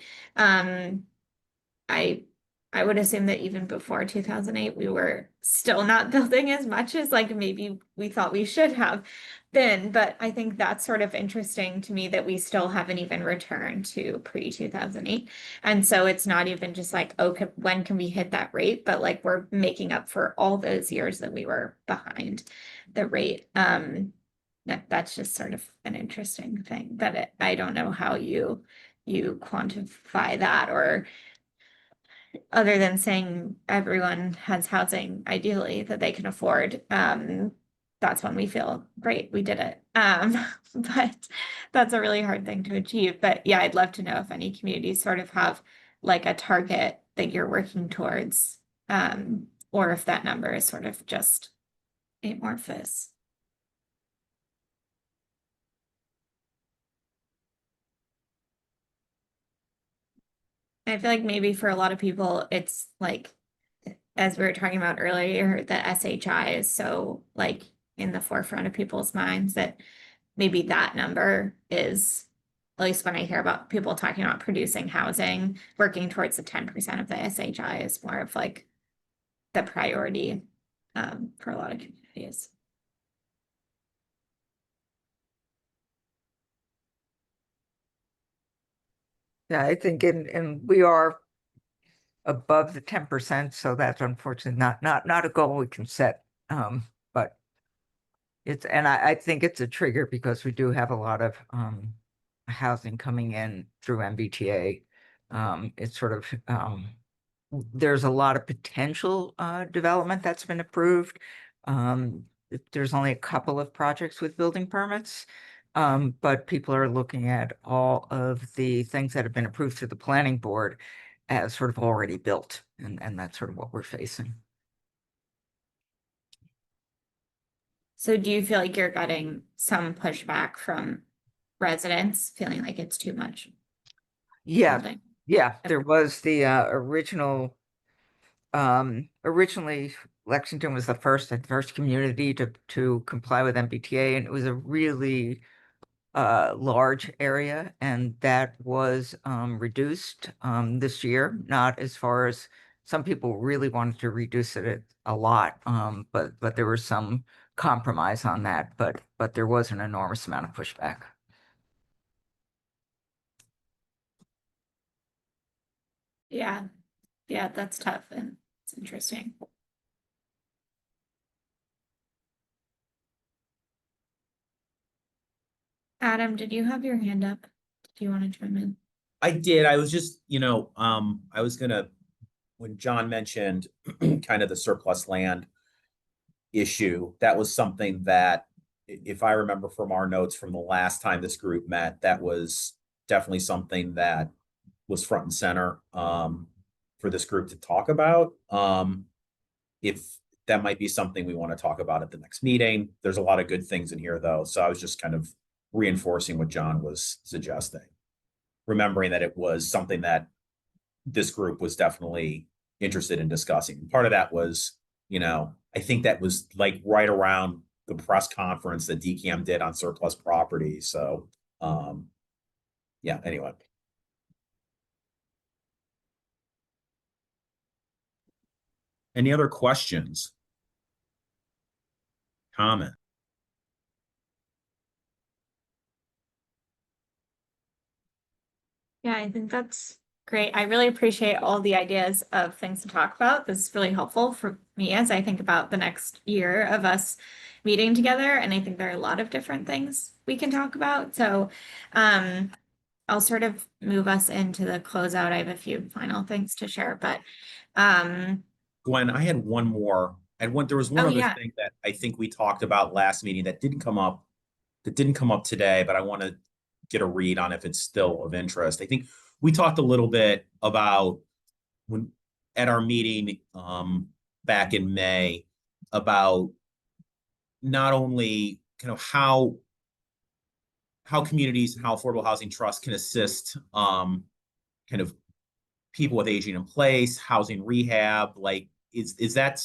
I would assume that even before 2008, we were still not building as much as maybe we thought we should have been. But I think that's sort of interesting to me that we still haven't even returned to pre-2008. And so it's not even just okay, when can we hit that rate? But we're making up for all those years that we were behind the rate. That's just sort of an interesting thing. But I don't know how you quantify that, or other than saying everyone has housing ideally that they can afford, that's when we feel great, we did it. But that's a really hard thing to achieve. But yeah, I'd love to know if any communities sort of have like a target that you're working towards, or if that number is sort of just amorphous. I feel like maybe for a lot of people, it's like, as we were talking about earlier, the SHI is so like in the forefront of people's minds that maybe that number is, at least when I hear about people talking about producing housing, working towards the 10% of the SHI is more of like the priority for a lot of communities. Yeah, I think, and we are above the 10%, so that's unfortunately not a goal we can set. But it's, and I think it's a trigger because we do have a lot of housing coming in through MBTA. It's sort of there's a lot of potential development that's been approved. There's only a couple of projects with building permits. But people are looking at all of the things that have been approved through the planning board as sort of already built, and that's sort of what we're facing. So do you feel like you're getting some pushback from residents feeling like it's too much? Yeah, building? yeah, there was the originally Lexington was the first community to comply with MBTA, and it was a really large area, and that was reduced this year. Not as far as some people really wanted to reduce it a lot, but there was some compromise on that. But there was an enormous amount of pushback. Yeah, yeah, that's tough and it's interesting. Adam, did you have your hand up? Do you want to chime in? I did. I was just, I was gonna, when John mentioned kind of the surplus land issue, that was something that, if I remember from our notes from the last time this group met, that was definitely something that was front and center for this group to talk about. If that might be something we want to talk about at the next meeting. There's a lot of good things in here, though. So I was just kind of reinforcing what John was suggesting, remembering that it was something that this group was definitely interested in discussing. Part of that was, I think that was like right around the press conference that DCAM did on surplus property. So, yeah, anyway. Any other questions? Comment? Yeah, I think that's great. I really appreciate all the ideas of things to talk about. This is really helpful for me as I think about the next year of us meeting together. And I think there are a lot of different things we can talk about. So I'll sort of move us into the closeout. I have a few final things to share, but Gwen, I had one more. There was one oh, other yeah. thing that I think we talked about last meeting that didn't come up today, but I want to get a read on if it's still of interest. I think we talked a little bit about when at our meeting back in May about not only kind of how communities and how affordable housing trusts can assist kind of people with aging in place, housing rehab. Like, is that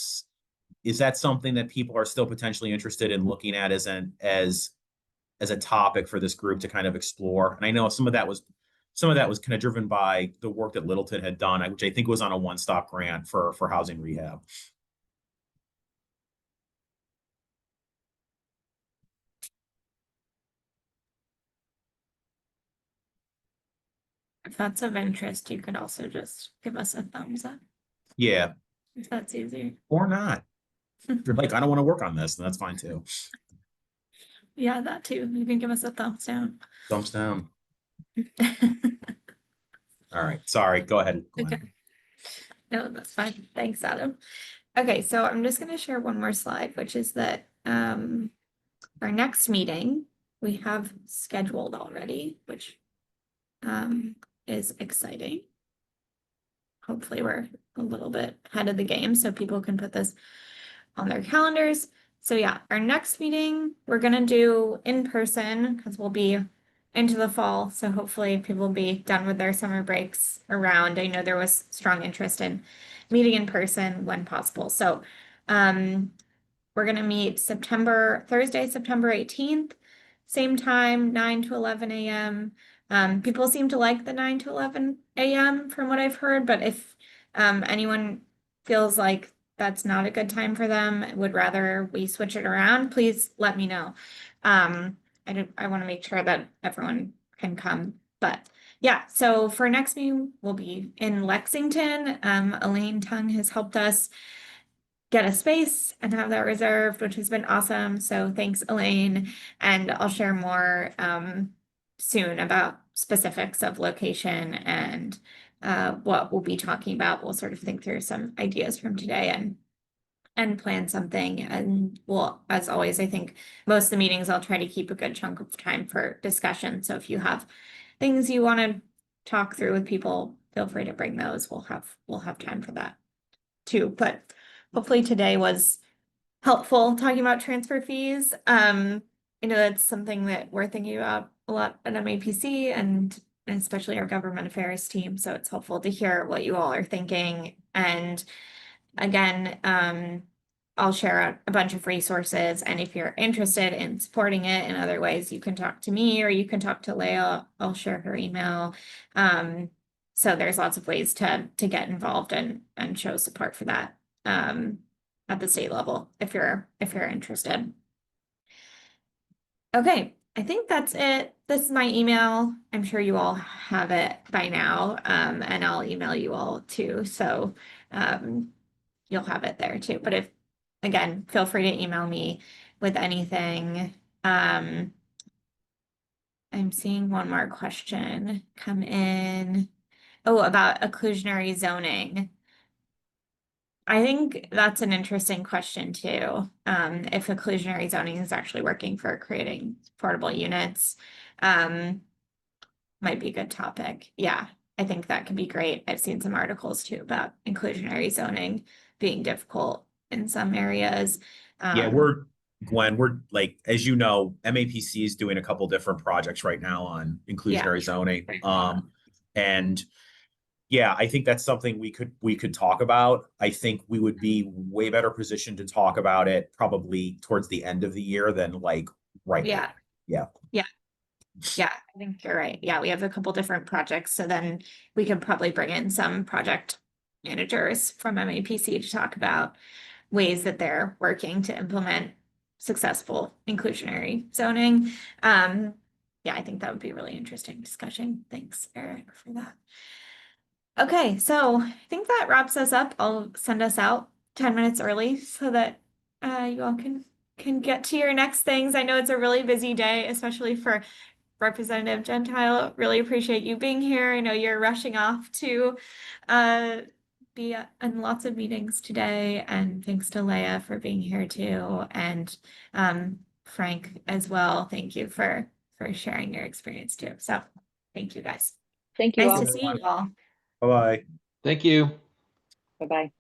something that people are still potentially interested in looking at as a topic for this group to kind of explore? And I know some of that was kind of driven by the work that Littleton had done, which I think was on a one-stop grant for housing rehab. If that's of interest, you could also just give us a thumbs up Yeah. if that's easier. Or not. If you're like, I don't want to work on this, then that's fine too. Yeah, that too. You can give us a thumbs down. Thumbs down. All right. Sorry. Go ahead, Glenn. Okay. No, that's fine. Thanks, Adam. Okay, so I'm just going to share one more slide, which is that our next meeting we have scheduled already, which is exciting. Hopefully we're a little bit ahead of the game so people can put this on their calendars. So yeah, our next meeting we're going to do in person because we'll be into the fall. So hopefully people will be done with their summer breaks around. I know there was strong interest in meeting in person when possible. So we're going to meet Thursday, September 18th, same time, 9 to 11 a.m. People seem to like the 9 to 11 a.m. from what I've heard, but if anyone feels like that's not a good time for them, would rather we switch it around, please let me know. I want to make sure that everyone can come. But yeah, so for next meeting, we'll be in Lexington. Elaine Tung has helped us get a space and have that reserved, which has been awesome. So thanks, Elaine. And I'll share more soon about specifics of location and what we'll be talking about. We'll sort of think through some ideas from today and plan something. And we'll, as always, I think most of the meetings I'll try to keep a good chunk of time for discussion. So if you have things you want to talk through with people, feel free to bring those. We'll have time for that too. But hopefully today was helpful talking about transfer fees. I know that's something that we're thinking about a lot at MAPC and especially our government affairs team. So it's helpful to hear what you all are thinking. And again, I'll share a bunch of resources. And if you're interested in supporting it in other ways, you can talk to me or you can talk to Leah. I'll share her email. So there's lots of ways to get involved and show support for that at the state level if you're interested. Okay, I think that's it. This is my email. I'm sure you all have it by now, and I'll email you all too. So you'll have it there too. But again, feel free to email me with anything. I'm seeing one more question come in. Oh, about occlusionary zoning. I think that's an interesting question too. If occlusionary zoning is actually working for creating affordable units, might be a good topic. Yeah, I think that could be great. I've seen some articles too about inclusionary zoning being difficult in some areas. Yeah, Gwen, we're like, as you know, MAPC is doing a couple different projects right now on inclusionary zoning. And yeah, I think that's something we could talk about. I think we would be way better positioned to talk about it probably towards the end of the year than like right now. Yeah. Yeah, I think you're right. Yeah, we have a couple different projects, so then we could probably bring in some project managers from MAPC to talk about ways that they're working to implement successful inclusionary zoning. Yeah, I think that would be a really interesting discussion. Thanks, Eric, for that. Okay, so I think that wraps us up. I'll send us out 10 minutes early so that you all can get to your next things. I know it's a really busy day, especially for Representative Gentile. Really appreciate you being here. I know you're rushing off to be in lots of meetings today, and thanks to Leah for being here too, and Frank as well. Thank you for sharing your experience too. So thank you guys. Thank you Nice all. to see you all. Bye-bye. Thank you. Bye-bye.